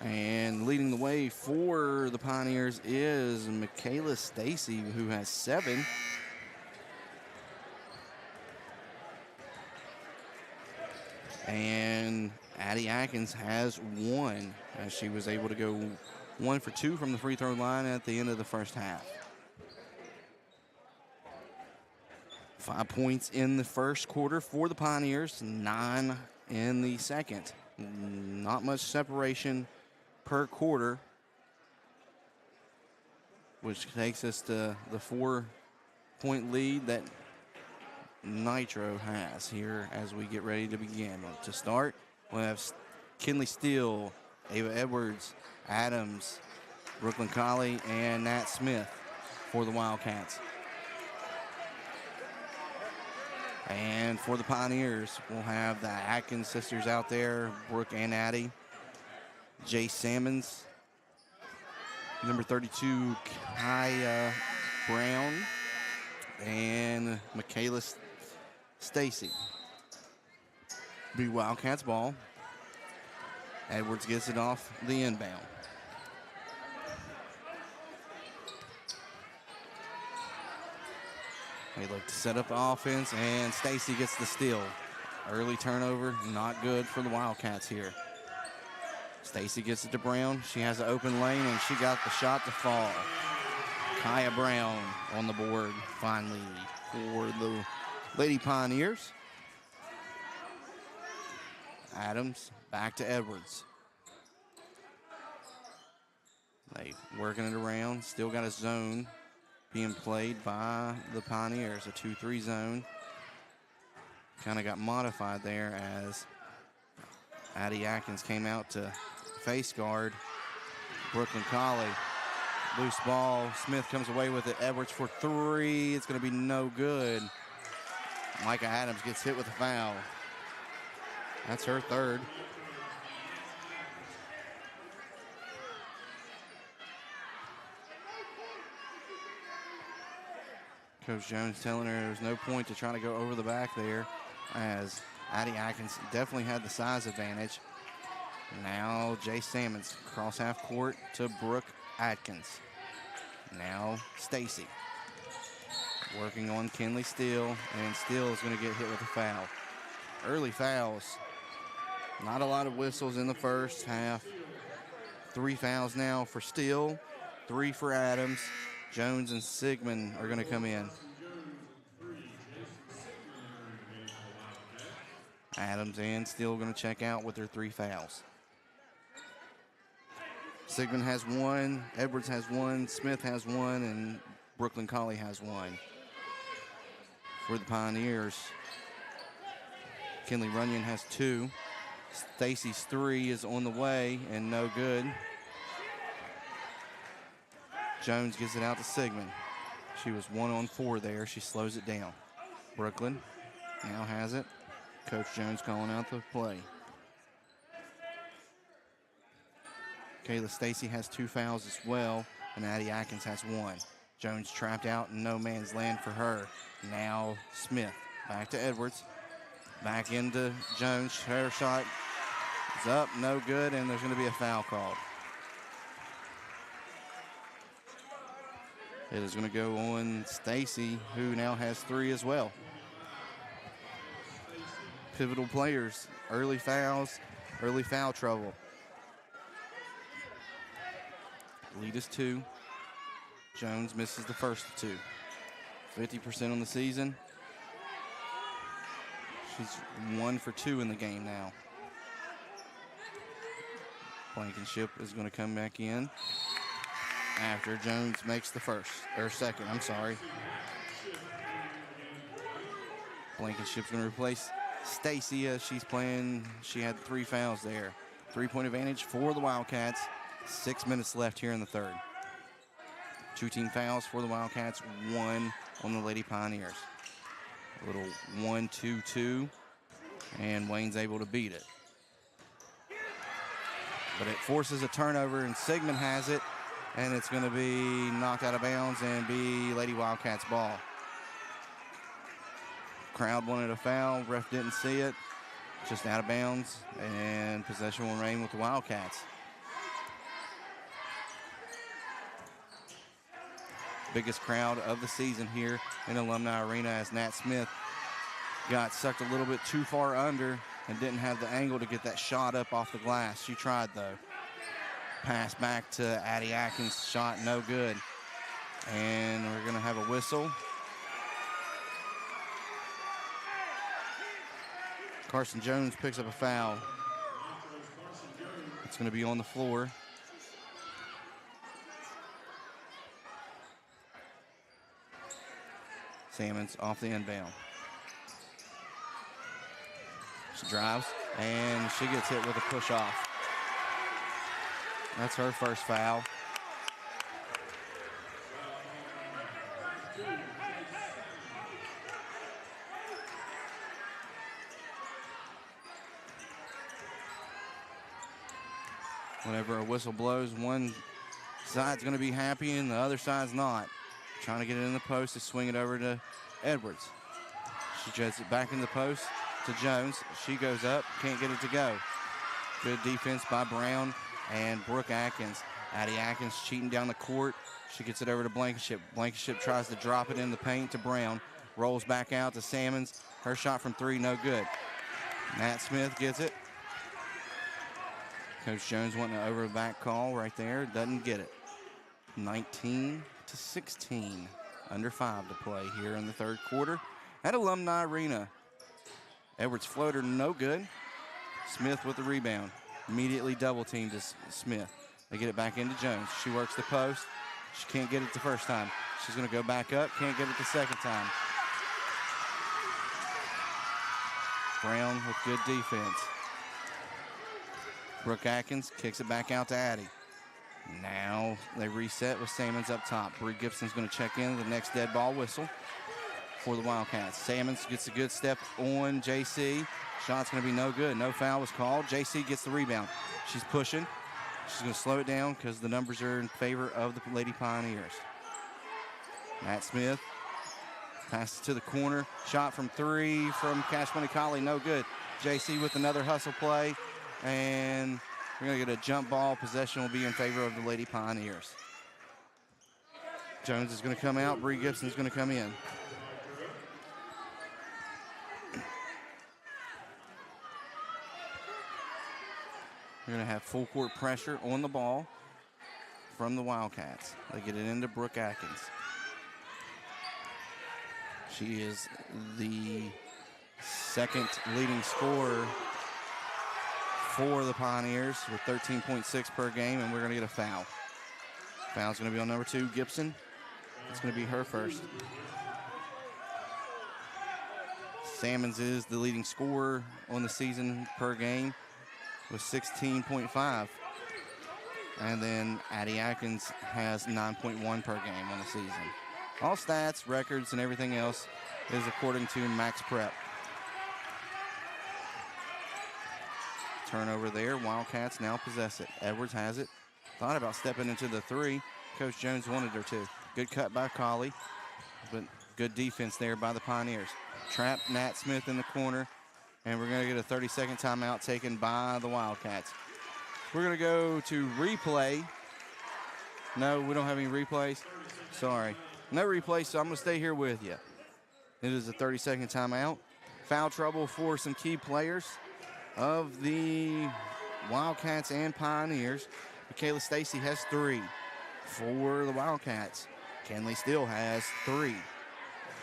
And leading the way for the Pioneers is Michaela Stacy, who has 7. And Addie Atkins has 1, as she was able to go 1 for 2 from the free throw line at the end of the first half. 5 points in the first quarter for the Pioneers, 9 in the second. Not much separation per quarter, which takes us to the 4-point lead that Nitro has here as we get ready to begin. To start We'll have Kinley Steele, Ava Edwards, Adams, Brooklyn Colley, and Nat Smith for the Wildcats. And for the Pioneers, we'll have the Atkins sisters out there, Brooke and Addie, Jay Sammons, number 32, Kaya Brown, and Michaela Stacy. Be Wildcats ball. Edwards gets it off the inbound. They look to set up the offense, and Stacy gets the steal. Early turnover, not good for the Wildcats here. Stacy gets it to Brown. She has an open lane, and she got the shot to fall. Kaya Brown on the board finally for the Lady Pioneers. Adams back to Edwards. They working it around, still got a zone being played by the Pioneers, a 2-3 zone. Kind of got modified there as Addie Atkins came out to face guard Brooklyn Colley. Loose ball, Smith comes away with it. Edwards for three, it's gonna be no good. Micah Adams gets hit with a foul. That's her third. Coach Jones telling her there's no point to try to go over the back there, as Addie Atkins definitely had the size advantage. Now Jay Sammons cross half court to Brooke Atkins. Now Stacy working on Kinley Steele, and Steele is going to get hit with a foul. Early fouls. Not a lot of whistles in the first half. 3 fouls now for Steele, 3 for Adams. Jones and Sigmund are going to come in. Adams and Steele going to check out with their 3 fouls. Sigmund has 1, Edwards has 1, Smith has 1, and Brooklyn Colley has 1. For the Pioneers, Kinley Runyon has 2. Stacy's 3 is on the way and no good. Jones gets it out to Sigmund. She was 1 on 4 there. She slows it down. Brooklyn now has it. Coach Jones calling out the play. Kayla Stacy has 2 fouls as well, and Addie Atkins has 1. Jones trapped out in no man's land for her. Now Smith back to Edwards. Back into Jones. Her shot is up, no good, and there's going to be a foul called. It is going to go on Stacy, who now has 3 as well. Pivotal players, early fouls, early foul trouble. Lead is 2. Jones misses the first 2. 50% on the season. She's 1 for 2 in the game now. Blankenship is going to come back in after Jones makes the second, I'm sorry. Blankenship's going to replace Stacy as she's playing. She had 3 fouls there. 3-point advantage for the Wildcats. 6 minutes left here in the third. 2 team fouls for the Wildcats, 1 on the Lady Pioneers. A little 1-2-2, and Wayne's able to beat it. But it forces a turnover, and Sigmund has it, and it's going to be knocked out of bounds and be Lady Wildcats ball. Crowd wanted a foul, ref didn't see it, just out of bounds, and possession will remain with the Wildcats. Biggest crowd of the season here in Alumni Arena, as Nat Smith got sucked a little bit too far under and didn't have the angle to get that shot up off the glass. She tried though. Pass back to Addie Atkins, shot no good. And we're gonna have a whistle. Carson Jones picks up a foul. It's gonna be on the floor. Sammons off the inbound. She drives, and she gets hit with a push off. That's her first foul. Whenever a whistle blows, one side's going to be happy and the other side's not. Trying to get it in the post to swing it over to Edwards. She jets it back in the post to Jones. She goes up, can't get it to go. Good defense by Brown and Brooke Atkins. Addie Atkins cheating down the court. She gets it over to Blankenship. Blankenship tries to drop it in the paint to Brown. Rolls back out to Salmons. Her shot from three, no good. Nat Smith gets it. Coach Jones wanting an over the back call right there. Doesn't get it. 19-16. Under 5 to play here in the third quarter at Alumni Arena. Edwards floater, no good. Smith with the rebound. Immediately double teamed to Smith. They get it back into Jones. She works the post. She can't get it the first time. She's going to go back up. Can't get it the second time. Brown with good defense. Brooke Atkins kicks it back out to Addie. Now they reset with Salmons up top. Bree Gibson's going to check in the next dead ball whistle for the Wildcats. Salmons gets a good step on JC. Shot's going to be no good. No foul was called. JC gets the rebound. She's pushing. She's going to slow it down because the numbers are in favor of the Lady Pioneers. Matt Smith passes to the corner. Shot from three from Cash Money Colley. No good. JC with another hustle play. And we're going to get a jump ball. Possession will be in favor of the Lady Pioneers. Jones is going to come out. Bree Gibson is going to come in. We're going to have full court pressure on the ball from the Wildcats. They get it into Brooke Atkins. She is the second leading scorer for the Pioneers with 13.6 per game, and we're going to get a foul. Foul's going to be on number 2, Gibson. It's going to be her first. Salmons is the leading scorer on the season per game with 16.5. And then Addie Atkins has 9.1 per game on the season. All stats, records, and everything else is according to Max Prep. Turnover there. Wildcats now possess it. Edwards has it. Thought about stepping into the three. Coach Jones wanted her to. Good cut by Colley, but good defense there by the Pioneers. Trap Nat Smith in the corner, and we're going to get a 30-second timeout taken by the Wildcats. We're going to go to replay. No, we don't have any replays. Sorry. No replay, so I'm going to stay here with you. It is a 30-second timeout. Foul trouble for some key players of the Wildcats and Pioneers. Michaela Stacy has 3 for the Wildcats. Kenley Steele has 3.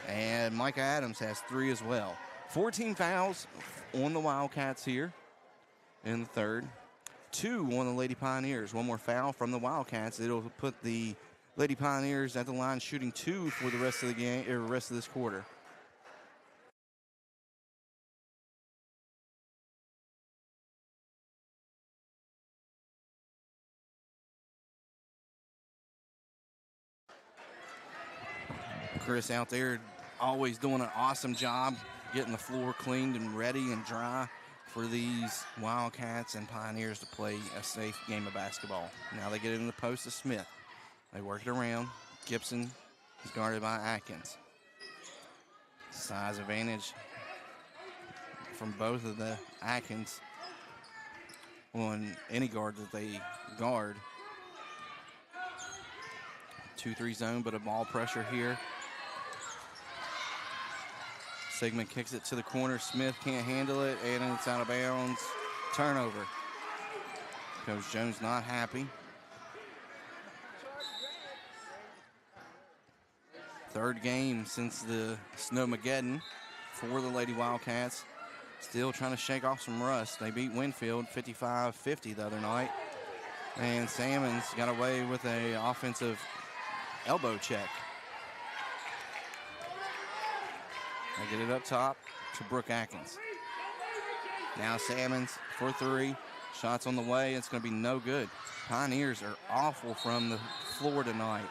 And Micah Adams has 3 as well. 14 fouls on the Wildcats here in the third. 2 on the Lady Pioneers. 1 more foul from the Wildcats. It'll put the Lady Pioneers at the line shooting 2 for the rest of the game, or rest of this quarter. Chris out there always doing an awesome job getting the floor cleaned and ready and dry for these Wildcats and Pioneers to play a safe game of basketball. Now they get it in the post to Smith. They work it around. Gibson is guarded by Atkins. Size advantage from both of the Atkins on any guard that they guard. 2-3 zone, but a ball pressure here. Sigmund kicks it to the corner. Smith can't handle it, and it's out of bounds. Turnover. Coach Jones not happy. Third game since the Snowmageddon for the Lady Wildcats. Still trying to shake off some rust. They beat Winfield 55-50 the other night. And Salmons got away with an offensive elbow check. They get it up top to Brooke Atkins. Now Salmons for three. Shots on the way. It's going to be no good. Pioneers are awful from the floor tonight.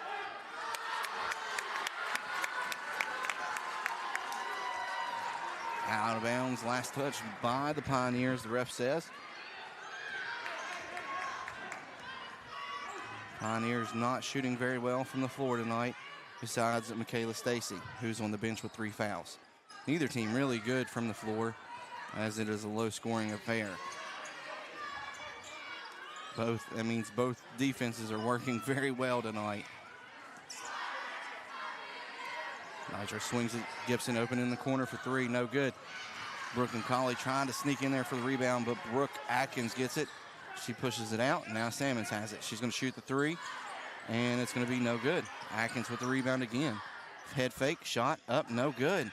Out of bounds. Last touch by the Pioneers, the ref says. Pioneers not shooting very well from the floor tonight, besides Michaela Stacy, who's on the bench with 3 fouls. Neither team really good from the floor, as it is a low-scoring affair. That means both defenses are working very well tonight. Nitro swings it. Gibson open in the corner for 3. No good. Brooklyn Colley trying to sneak in there for the rebound, but Brooke Atkins gets it. She pushes it out. Now Salmons has it. She's going to shoot the 3, and it's going to be no good. Atkins with the rebound again. Head fake. Shot up. No good.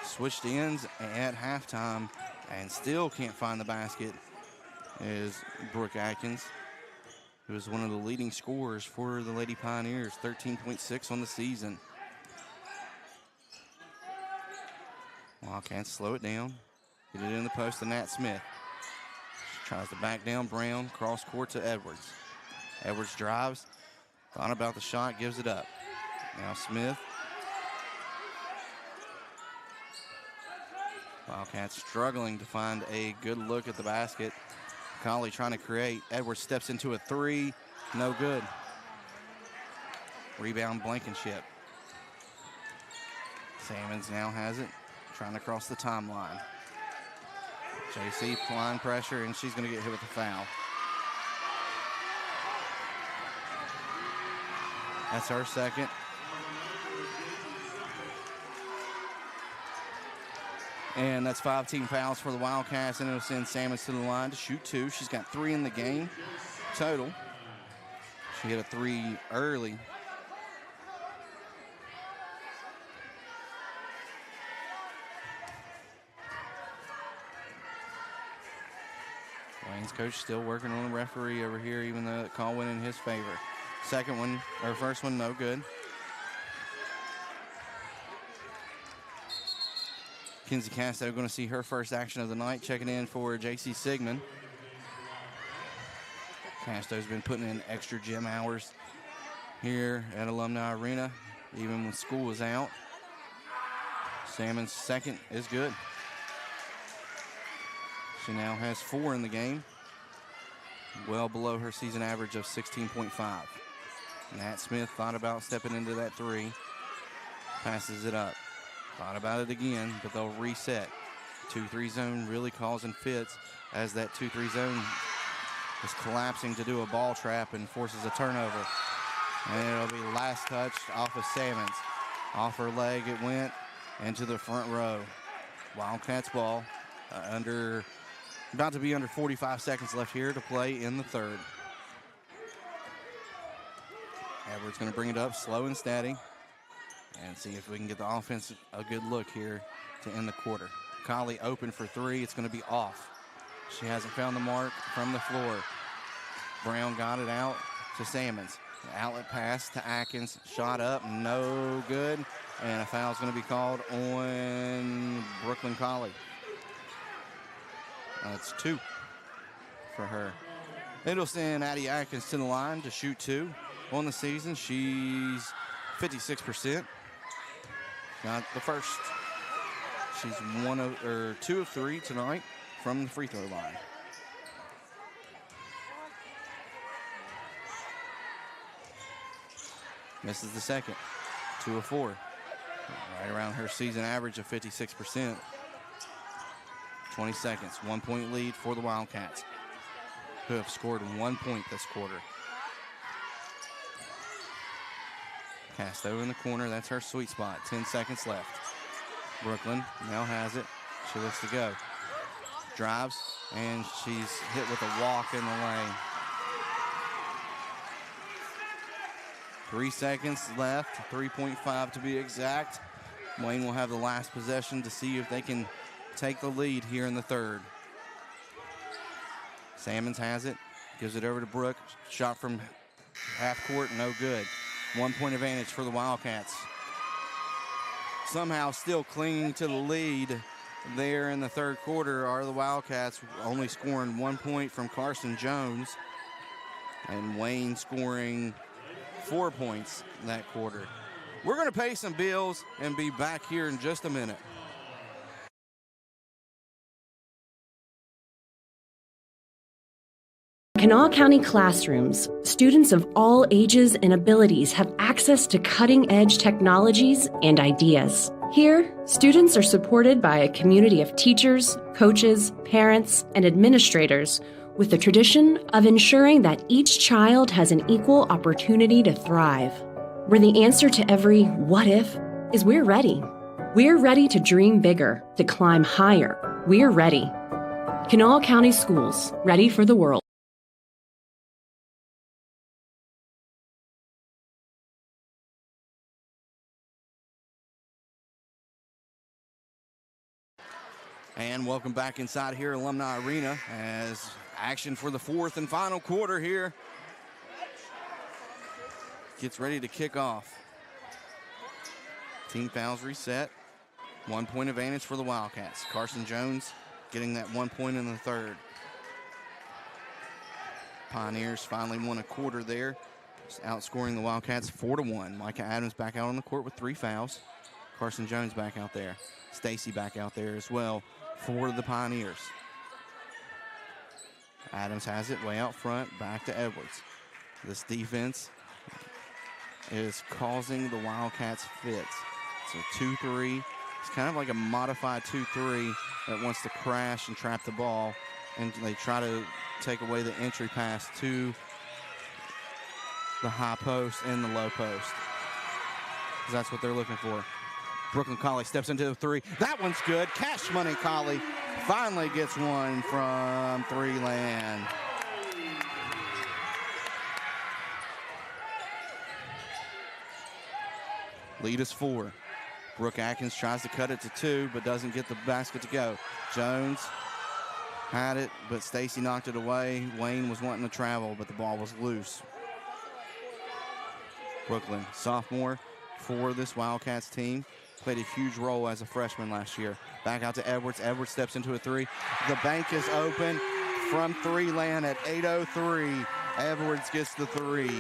Switched ends at halftime and still can't find the basket is Brooke Atkins, who is one of the leading scorers for the Lady Pioneers, 13.6 on the season. Wildcats slow it down. Get it in the post to Nat Smith. She tries to back down Brown, cross court to Edwards. Edwards drives, thought about the shot, gives it up. Now Smith. Wildcats struggling to find a good look at the basket. Colley trying to create. Edwards steps into a 3. No good. Rebound Blankenship. Salmons now has it. Trying to cross the timeline. JC applying pressure, and she's going to get hit with a foul. That's her second. And that's 5 team fouls for the Wildcats, and it'll send Salmons to the line to shoot 2. She's got 3 in the game total. She hit a 3 early. Wayne's coach still working on the referee over here, even though the call went in his favor. First one, no good. Kinsey Casto going to see her first action of the night, checking in for J.C. Sigmund. Casto's been putting in extra gym hours here at Alumni Arena, even when school is out. Salmon's second is good. She now has 4 in the game, well below her season average of 16.5. Nat Smith thought about stepping into that 3, passes it up. Thought about it again, but they'll reset. 2-3 zone really causing fits as that 2-3 zone is collapsing to do a ball trap and forces a turnover. And it'll be last touch off of Salmons. Off her leg it went into the front row. Wildcats ball about to be under 45 seconds left here to play in the third. Edwards going to bring it up slow and steady. And see if we can get the offense a good look here to end the quarter. Colley open for 3. It's going to be off. She hasn't found the mark from the floor. Brown got it out to Salmons. Outlet pass to Atkins. Shot up, no good. And a foul is going to be called on Brooklyn Colley. That's 2 for her. It'll send Addie Atkins to the line to shoot 2 on the season. She's 56%. Not the first. She's 2 of 3 tonight from the free throw line. Misses the second. 2 of 4. Right around her season average of 56%. 20 seconds. 1-point lead for the Wildcats, who have scored 1 point this quarter. Casto in the corner, that's her sweet spot. 10 seconds left. Brooklyn now has it. She looks to go. Drives, and she's hit with a walk in the lane. 3 seconds left, 3.5 to be exact. Wayne will have the last possession to see if they can take the lead here in the third. Salmons has it, gives it over to Brooke. Shot from half court, no good. 1 point advantage for the Wildcats. Somehow still clinging to the lead there in the third quarter are the Wildcats, only scoring 1 point from Carson Jones, and Wayne scoring 4 points that quarter. We're going to pay some bills and be back here in just a minute. In all county classrooms, students of all ages and abilities have access to cutting-edge technologies and ideas. Here, students are supported by a community of teachers, coaches, parents, and administrators with the tradition of ensuring that each child has an equal opportunity to thrive. Where the answer to every what if is we're ready. We're ready to dream bigger, to climb higher. We're ready. Kanawha County Schools, ready for the world. And welcome back inside here at Alumni Arena as action for the fourth and final quarter here gets ready to kick off. Team fouls reset. 1 point advantage for the Wildcats. Carson Jones getting that 1 point in the third. Pioneers finally won a quarter there, outscoring the Wildcats 4-1. Micah Adams back out on the court with 3 fouls. Carson Jones back out there. Stacy back out there as well for the Pioneers. Adams has it way out front, back to Edwards. This defense is causing the Wildcats fits. So 2-3. It's kind of like a modified 2-3 that wants to crash and trap the ball, and they try to take away the entry pass to the high post and the low post. That's what they're looking for. Brooklyn Colley steps into the 3. That one's good. Cash Money Colley finally gets one from 3 land. Lead is 4. Brooke Atkins tries to cut it to 2, but doesn't get the basket to go. Jones had it, but Stacy knocked it away. Wayne was wanting to travel, but the ball was loose. Brooklyn, sophomore for this Wildcats team, played a huge role as a freshman last year. Back out to Edwards. Edwards steps into a 3. The bank is open from 3 land at 8:03. Edwards gets the 3.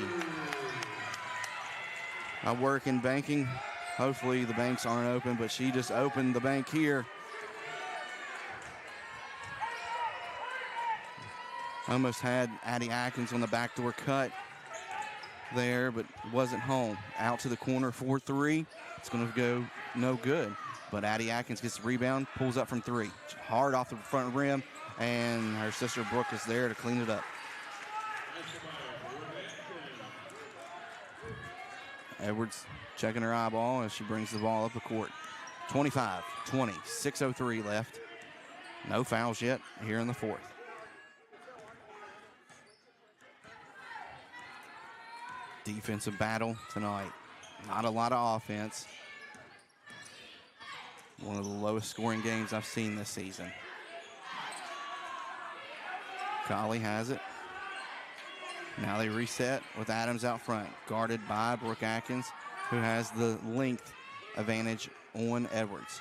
I work in banking. Hopefully the banks aren't open, but she just opened the bank here. Almost had Addie Atkins on the backdoor cut there, but wasn't home. Out to the corner for 3. It's going to go no good. But Addie Atkins gets the rebound, pulls up from 3. Hard off the front rim, and her sister Brooke is there to clean it up. Edwards checking her eyeball as she brings the ball up the court. 25-20, 6:03 left. No fouls yet here in the fourth. Defensive battle tonight. Not a lot of offense. One of the lowest scoring games I've seen this season. Colley has it. Now they reset with Adams out front, guarded by Brooke Atkins, who has the length advantage on Edwards.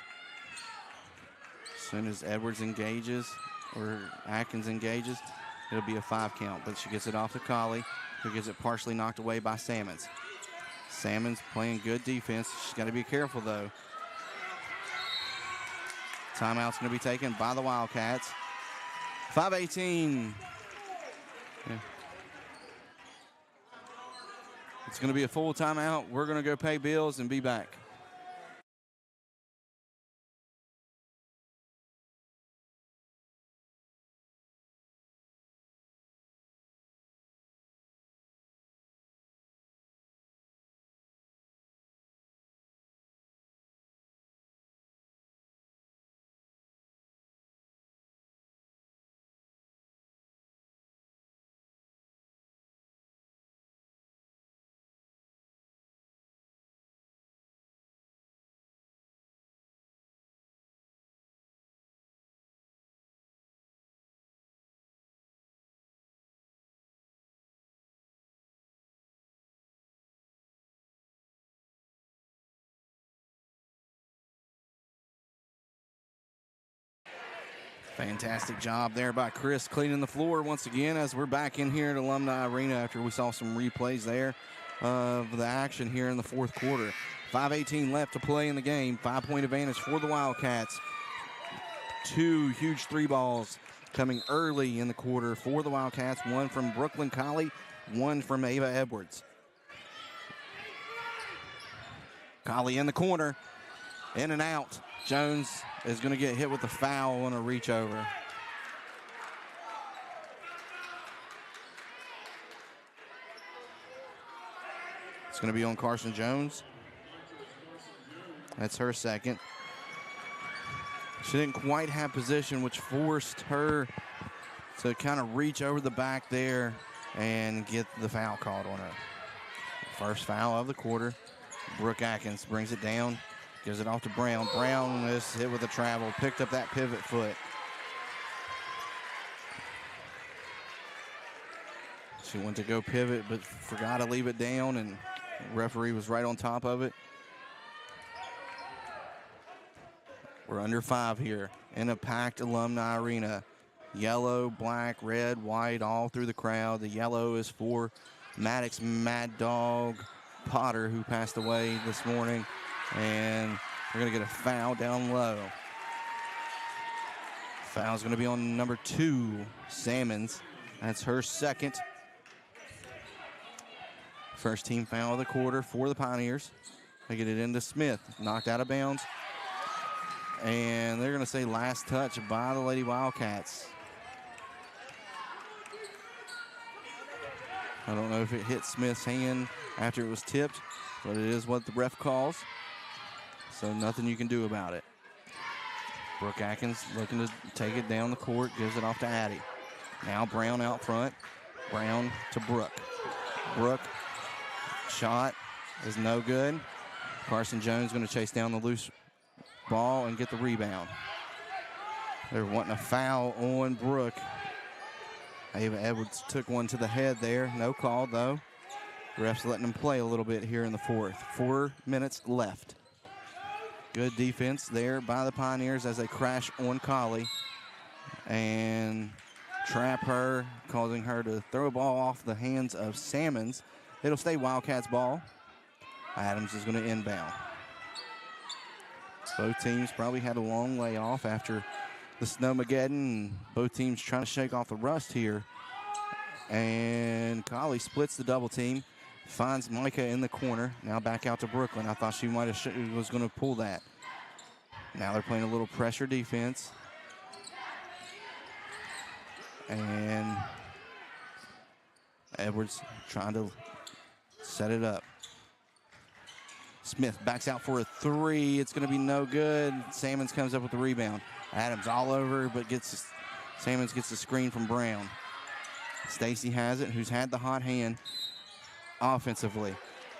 As soon as Edwards engages, or Atkins engages, it'll be a 5 count, but she gets it off to Colley, who gets it partially knocked away by Sammons. Sammons playing good defense. She's got to be careful, though. Timeout's going to be taken by the Wildcats. 5:18. Yeah. It's going to be a full timeout. We're going to go pay bills and be back. Fantastic job there by Chris cleaning the floor once again as we're back in here at Alumni Arena after we saw some replays there of the action here in the fourth quarter. 5:18 left to play in the game. 5-point advantage for the Wildcats. 2 huge 3 balls coming early in the quarter for the Wildcats. 1 from Brooklyn Colley, 1 from Ava Edwards. Colley in the corner, in and out. Jones is going to get hit with a foul on a reach over. It's going to be on Carson Jones. That's her second. She didn't quite have position, which forced her to kind of reach over the back there and get the foul called on her. First foul of the quarter. Brooke Atkins brings it down, gives it off to Brown. Brown is hit with a travel, picked up that pivot foot. She went to go pivot, but forgot to leave it down, and the referee was right on top of it. We're under 5 here in a packed Alumni Arena. Yellow, black, red, white, all through the crowd. The yellow is for Maddox Mad Dog Potter, who passed away this morning. And we're going to get a foul down low. Foul's going to be on number 2, Salmons. That's her second. First team foul of the quarter for the Pioneers. They get it into Smith, knocked out of bounds. And they're going to say last touch by the Lady Wildcats. I don't know if it hit Smith's hand after it was tipped, but it is what the ref calls. So nothing you can do about it. Brooke Atkins looking to take it down the court, gives it off to Addie. Now Brown out front. Brown to Brooke. Brooke, shot is no good. Carson Jones going to chase down the loose ball and get the rebound. They're wanting a foul on Brooke. Ava Edwards took one to the head there. No call, though. Refs letting them play a little bit here in the fourth. 4 minutes left. Good defense there by the Pioneers as they crash on Colley and trap her, causing her to throw a ball off the hands of Salmons. It'll stay Wildcats ball. Adams is going to inbound. Both teams probably had a long layoff after the Snowmageddon. Both teams trying to shake off the rust here. And Colley splits the double team, finds Micah in the corner. Now back out to Brooklyn. I thought she might have was going to pull that. Now they're playing a little pressure defense. And Edwards trying to set it up. Smith backs out for a 3. It's going to be no good. Salmons comes up with the rebound. Adams all over, but Salmons gets the screen from Brown. Stacy has it, who's had the hot hand offensively.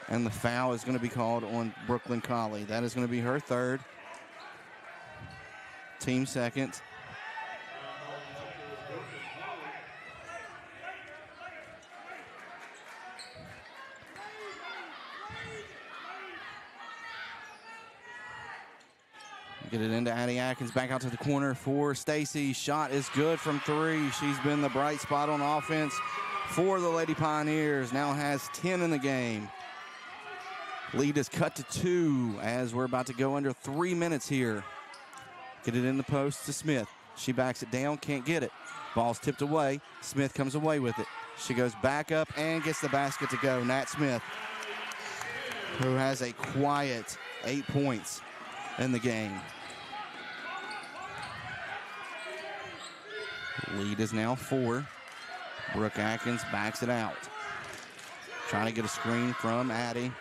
And the foul is going to be called on Brooklyn Colley. That is going to be her third. Team second. Get it into Addie Atkins, back out to the corner for Stacy. Shot is good from 3. She's been the bright spot on offense for the Lady Pioneers. Now has 10 in the game. Lead is cut to 2 as we're about to go under 3 minutes here. Get it in the post to Smith. She backs it down, can't get it. Ball's tipped away. Smith comes away with it. She goes back up and gets the basket to go. Nat Smith, who has a quiet 8 points in the game. Lead is now 4. Brooke Atkins backs it out. Trying to get a screen from Addie.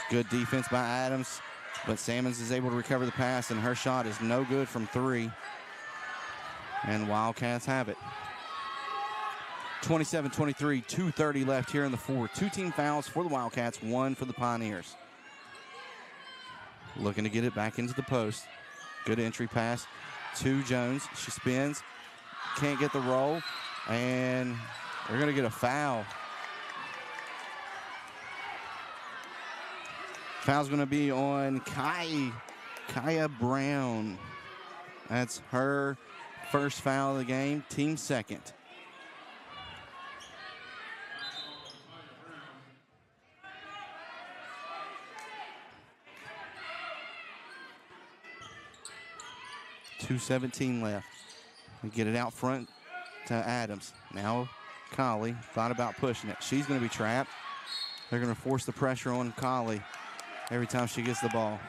Good defense by Adams, but Salmons is able to recover the pass, and her shot is no good from 3. And Wildcats have it. 27-23, 2:30 left here in the fourth. 2 team fouls for the Wildcats, 1 for the Pioneers. Looking to get it back into the post. Good entry pass to Jones. She spins. Can't get the roll. And they're going to get a foul. Foul's going to be on Kaya Brown. That's her first foul of the game, team second. .2:17 left. We get it out front to Adams. Now Collie thought about pushing it. She's going to be trapped. They're going to force the pressure on Collie every time she gets the ball.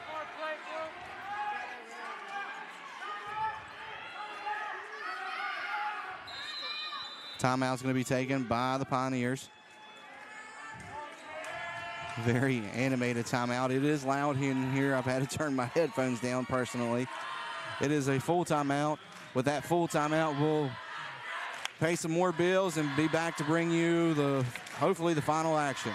Timeout's going to be taken by the Pioneers. Very animated timeout. It is loud in here. I've had to turn my headphones down personally. It is a full timeout. With that full timeout, we'll pay some more bills and be back to bring you hopefully the final action.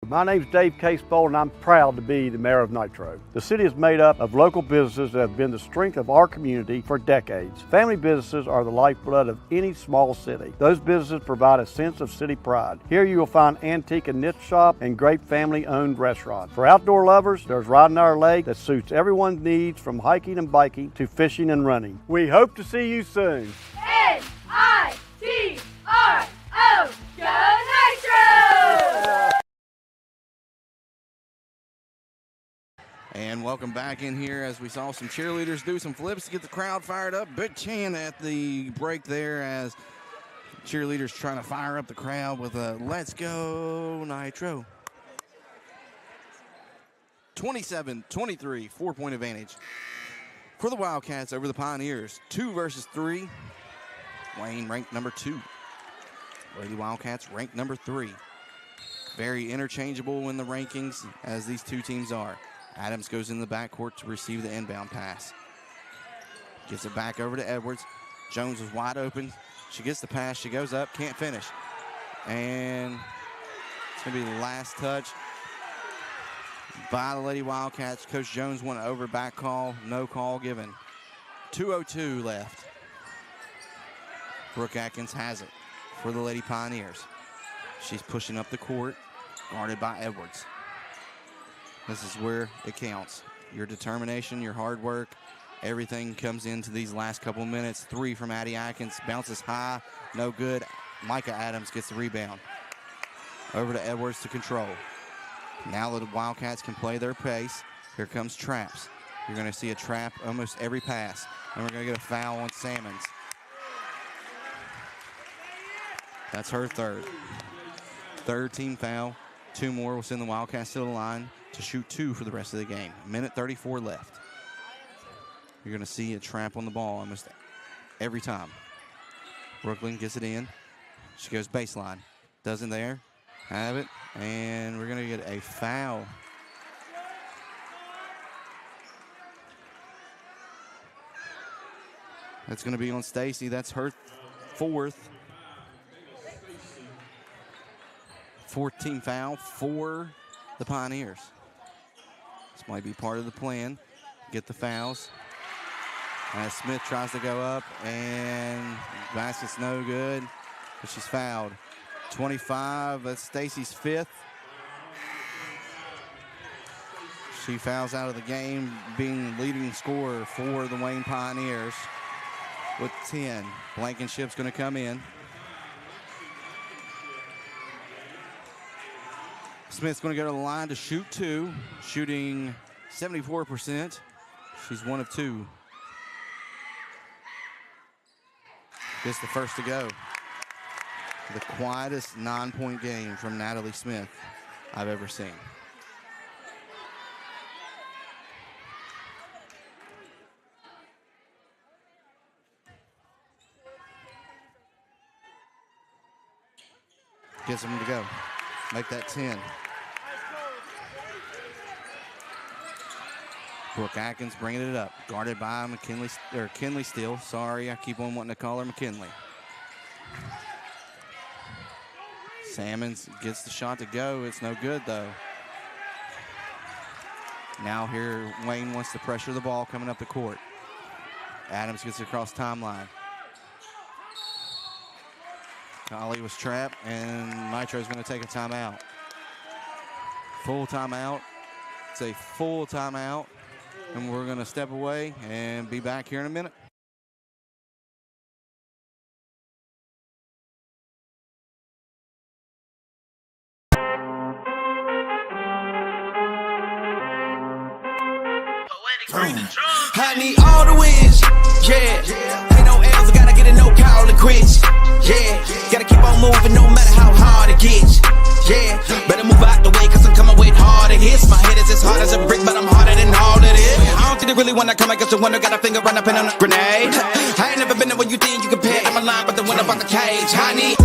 My name's Dave Casebolt, and I'm proud to be the mayor of Nitro. The city is made up of local businesses that have been the strength of our community for decades. Family businesses are the lifeblood of any small city. Those businesses provide a sense of city pride. Here you will find antique and niche shop and great family-owned restaurants. For outdoor lovers, there's Riding Our Lake that suits everyone's needs from hiking and biking to fishing and running. We hope to see you soon. N-I-T-R-O, go Nitro! And welcome back in here as we saw some cheerleaders do some flips to get the crowd fired up. Big chant at the break there as cheerleaders trying to fire up the crowd with a let's go Nitro. 27-23, 4-point advantage for the Wildcats over the Pioneers. 2 versus 3. Wayne ranked number 2. Lady Wildcats ranked number 3. Very interchangeable in the rankings as these two teams are. Adams goes in the backcourt to receive the inbound pass. Gets it back over to Edwards. Jones was wide open. She gets the pass. She goes up, can't finish. And it's going to be the last touch by the Lady Wildcats. Coach Jones went over back call. No call given. 2:02 left. Brooke Atkins has it for the Lady Pioneers. She's pushing up the court, guarded by Edwards. This is where it counts. Your determination, your hard work, everything comes into these last couple minutes. 3 from Addie Atkins, bounces high, no good. Micah Adams gets the rebound. Over to Edwards to control. Now the Wildcats can play their pace. Here comes traps. You're going to see a trap almost every pass. And we're going to get a foul on Salmons. That's her third. Third team foul. 2 more will send the Wildcats to the line to shoot 2 for the rest of the game. 1:34 left. You're going to see a trap on the ball almost every time. Brooklyn gets it in. She goes baseline. Doesn't there. Have it. And we're going to get a foul. That's going to be on Stacy. That's her 4th. 14 foul for the Pioneers. This might be part of the plan. Get the fouls. As Smith tries to go up, and basket's no good, but she's fouled. 25, that's Stacy's 5th. She fouls out of the game, being leading scorer for the Wayne Pioneers with 10. Blankenship's going to come in. Smith's going to go to the line to shoot 2, shooting 74%. She's 1 of 2. Gets the first to go. The quietest 9-point game from Natalie Smith I've ever seen. Gets them to go. Make that 10. Brooke Atkins bringing it up. Guarded by Kinley Steele. Sorry, I keep on wanting to call her McKinley. Salmons gets the shot to go. It's no good, though. Now here, Wayne wants to pressure the ball coming up the court. Adams gets it across timeline. Collie was trapped, and Nitro's going to take a timeout. Full timeout. It's a full timeout. And we're going to step away and be back here in a minute. I need all the wins, yeah. Ain't no L's, I gotta get it, no call it quits, yeah. Gotta keep on moving no matter how hard it gets, yeah. Better move out the way, cause I'm coming with harder hits. My head is as hard as a brick, but I'm harder than all of it. I don't think they really wanna come, I guess the wonder got a finger run up in on a grenade. I ain't never been there when you think you compare. I'm aligned with the one up on the cage, I need.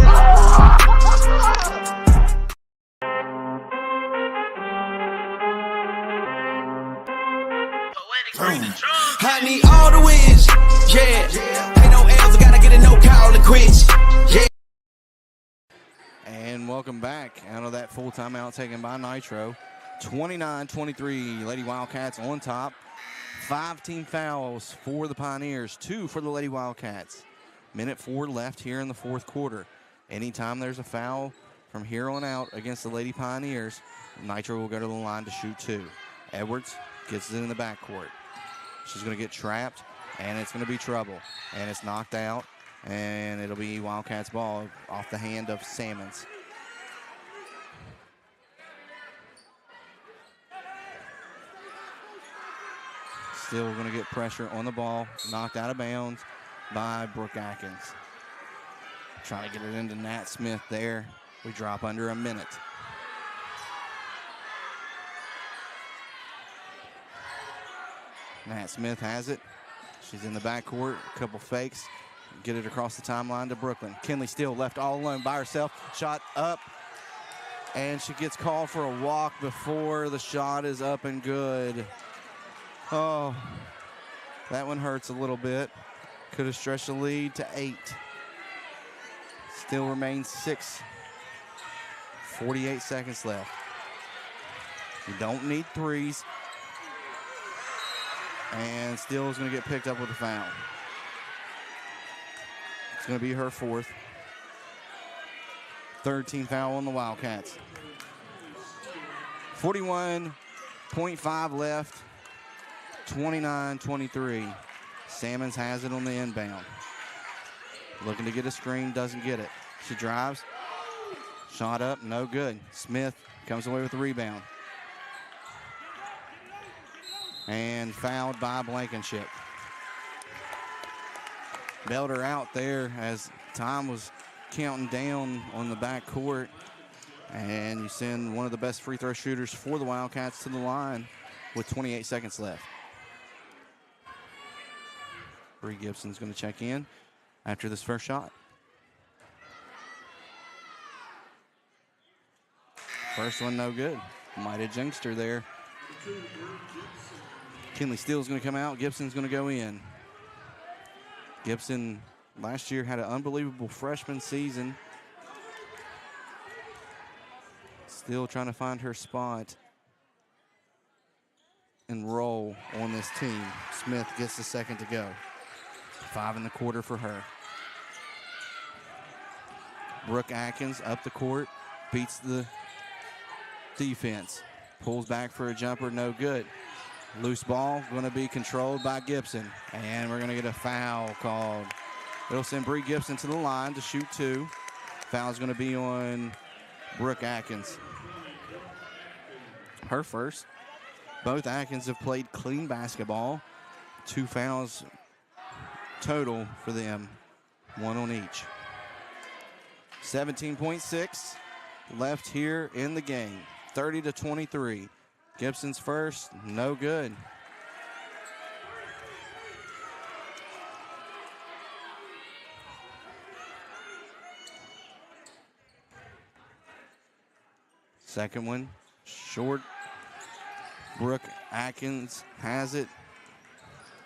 I need all the wins, yeah. Ain't no L's, I gotta get it, no call it quits, yeah. And welcome back out of that full timeout taken by Nitro. 29-23, Lady Wildcats on top. 5 team fouls for the Pioneers, 2 for the Lady Wildcats. Minute 4 left here in the fourth quarter. Anytime there's a foul from here on out against the Lady Pioneers, Nitro will go to the line to shoot 2. Edwards gets it in the backcourt. She's going to get trapped, and it's going to be trouble. And it's knocked out, and it'll be Wildcats ball off the hand of Salmons. Still going to get pressure on the ball, knocked out of bounds by Brooke Atkins. Trying to get it into Nat Smith there. We drop under a minute. Nat Smith has it. She's in the backcourt. A couple fakes. Get it across the timeline to Brooklyn. Kinley still left all alone by herself. Shot up. And she gets called for a walk before the shot is up and good. Oh, that one hurts a little bit. Could have stretched the lead to 8. Still remains 6. 48 seconds left. You don't need threes. And Steele is going to get picked up with a foul. It's going to be her 4th. 3rd team foul on the Wildcats. 41.5 left. 29-23. Salmons has it on the inbound. Looking to get a screen, doesn't get it. She drives. Shot up, no good. Smith comes away with the rebound. And fouled by Blankenship. Bailed her out there as time was counting down on the back court. And you send one of the best free throw shooters for the Wildcats to the line with 28 seconds left. Bree Gibson's going to check in after this first shot. First one no good. Might have jinxed her there. Kinley Steele's going to come out. Gibson's going to go in. Gibson last year had an unbelievable freshman season. Still trying to find her spot and roll on this team. Smith gets the second to go. 5 in the quarter for her. Brooke Atkins up the court, beats the defense. Pulls back for a jumper, no good. Loose ball going to be controlled by Gibson. And we're going to get a foul called. It'll send Bree Gibson to the line to shoot 2. Foul's going to be on Brooke Atkins. Her first. Both Atkins have played clean basketball. 2 fouls total for them. 1 on each. 17.6 left here in the game. 30-23. Gibson's first, no good. Second one, short. Brooke Atkins has it.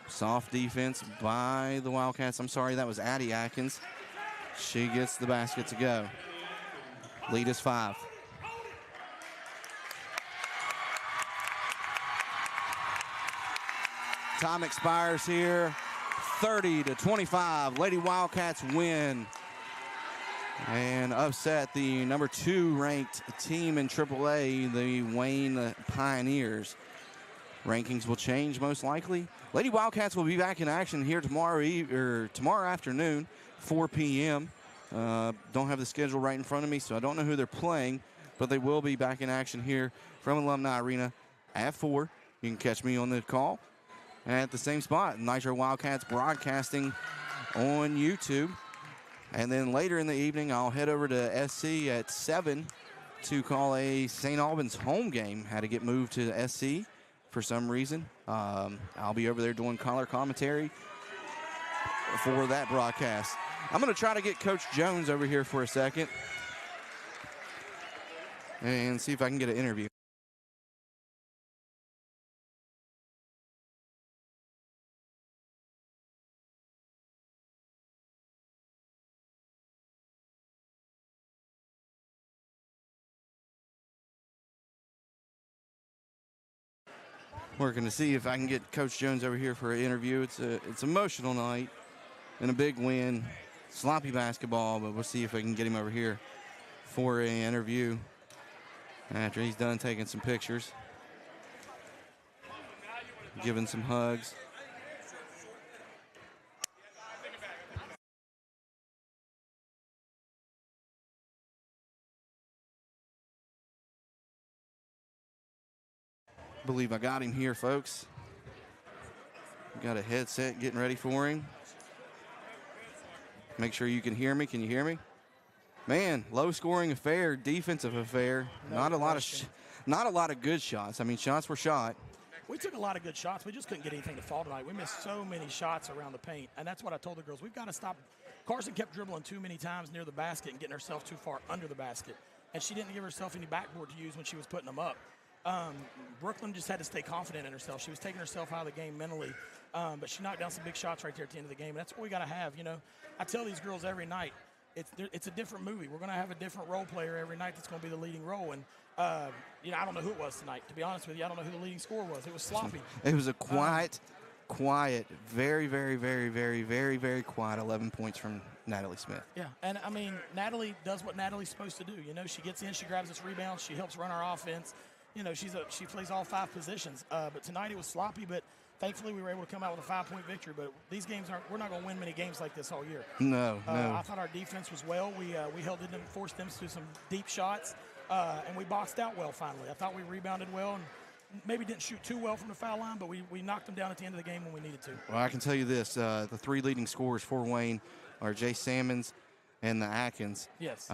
Soft defense by the Wildcats. I'm sorry, that was Addie Atkins. She gets the basket to go. Lead is 5. Time expires here. 30-25. Lady Wildcats win and upset the number 2 ranked team in AAA, the Wayne Pioneers. rankings will change most likely. Lady Wildcats will be back in action here tomorrow afternoon, 4 p.m. Don't have the schedule right in front of me, so I don't know who they're playing, but they will be back in action here from Alumni Arena at 4. You can catch me on the call at the same spot, Nitro Wildcats broadcasting on YouTube. And then later in the evening, I'll head over to SC at 7 to call a St. Albans home game. Had to get moved to SC for some reason. I'll be over there doing color commentary for that broadcast. I'm going to try to get Coach Jones over here for a second and see if I can get an interview. Working to see if I can get Coach Jones over here for an interview. It's an emotional night and a big win. Sloppy basketball, but we'll see if I can get him over here for an interview after he's done taking some pictures, giving some hugs. I believe I got him here, folks. Got a headset getting ready for him. Make sure you can hear me. Can you hear me? Man, low-scoring affair, defensive affair. Not a lot of good shots. I mean, shots were shot. We took a lot of good shots. We just couldn't get anything to fall tonight. We missed so many shots around the paint, and that's what I told the girls. We've got to stop. Carson kept dribbling too many times near the basket and getting herself too far under the basket, and she didn't give herself any backboard to use when she was putting them up. Brooklyn just had to stay confident in herself. She was taking herself out of the game mentally, but she knocked down some big shots right there at the end of the game, and that's what we got to have. You know, I tell these girls every night, it's a different movie. We're going to have a different role player every night that's going to be the leading role, and you know, I don't know who it was tonight. To be honest with you, I don't know who the leading scorer was. It was sloppy. It was a quiet, very, very, very, very, very, very quiet 11 points from Natalie Smith. Yeah, and I mean, Natalie does what Natalie's supposed to do. You know, she gets in, she grabs us rebounds, she helps run our offense. You know, she plays all 5 positions. But tonight it was sloppy, but thankfully we were able to come out with a 5-point victory. But these games we're not going to win many games like this all year. No. I thought our defense was well. We held them, forced them to some deep shots, and we boxed out well finally. I thought we rebounded well and maybe didn't shoot too well from the foul line, but we knocked them down at the end of the game when we needed to. Well, I can tell you this, the 3 leading scorers for Wayne are Jay Salmons and the Atkins. Yes.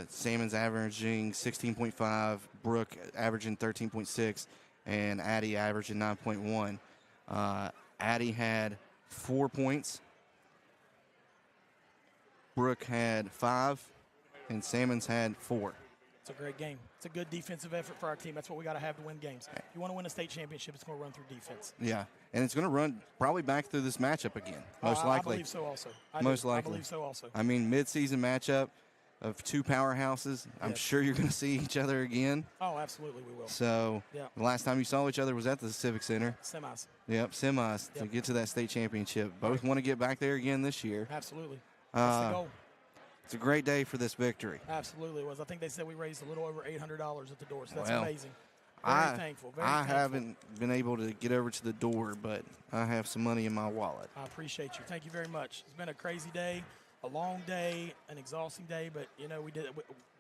Salmons averaging 16.5, Brooke averaging 13.6, and Addie averaging 9.1. Addie had 4 points. Brooke had 5, and Salmons had 4. It's a great game. It's a good defensive effort for our team. That's what we got to have to win games. If you want to win a state championship, it's going to run through defense. Yeah, and it's going to run probably back through this matchup again, most likely. I believe so also. I believe so also. I mean, mid-season matchup of 2 powerhouses. I'm sure you're going to see each other again. Oh, absolutely we will. So the last time you saw each other was at the Civic Center. Semis. Yep, semis to get to that state championship. Both want to get back there again this year. Absolutely. That's the goal. It's a great day for this victory. Absolutely it was. I think they said we raised a little over $800 at the door, so that's amazing. Very thankful. I haven't been able to get over to the door, but I have some money in my wallet. I appreciate you. Thank you very much. It's been a crazy day, a long day, an exhausting day, but, you know, we did it.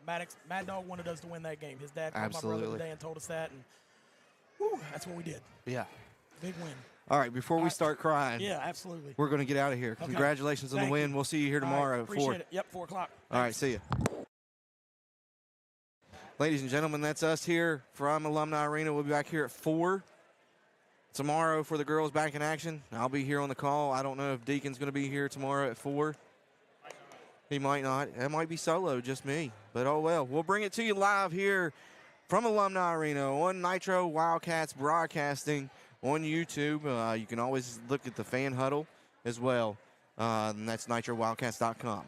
Maddox, Mad Dog wanted us to win that game. His dad called my brother today and told us that, and that's what we did. Yeah. Big win. All right, before we start crying, absolutely, we're going to get out of here. Okay. Congratulations on the win. We'll see you here tomorrow at 4. Appreciate it. Yep, 4 o'clock. All right, see you. Ladies and gentlemen, that's us here from Alumni Arena. We'll be back here at 4 tomorrow for the girls back in action. I'll be here on the call. I don't know if Deacon's going to be here tomorrow at 4. He might not. It might be solo, just me. But oh well. We'll bring it to you live here from Alumni Arena on Nitro Wildcats Broadcasting on YouTube. You can always look at the fan huddle as well. And that's nitrowildcats.com.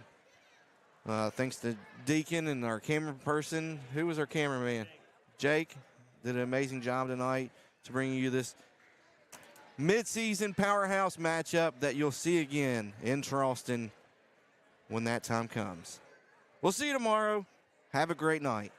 Thanks to Deacon and our camera person. Who was our cameraman? Jake did an amazing job tonight to bring you this mid-season powerhouse matchup that you'll see again in Charleston when that time comes. We'll see you tomorrow. Have a great night.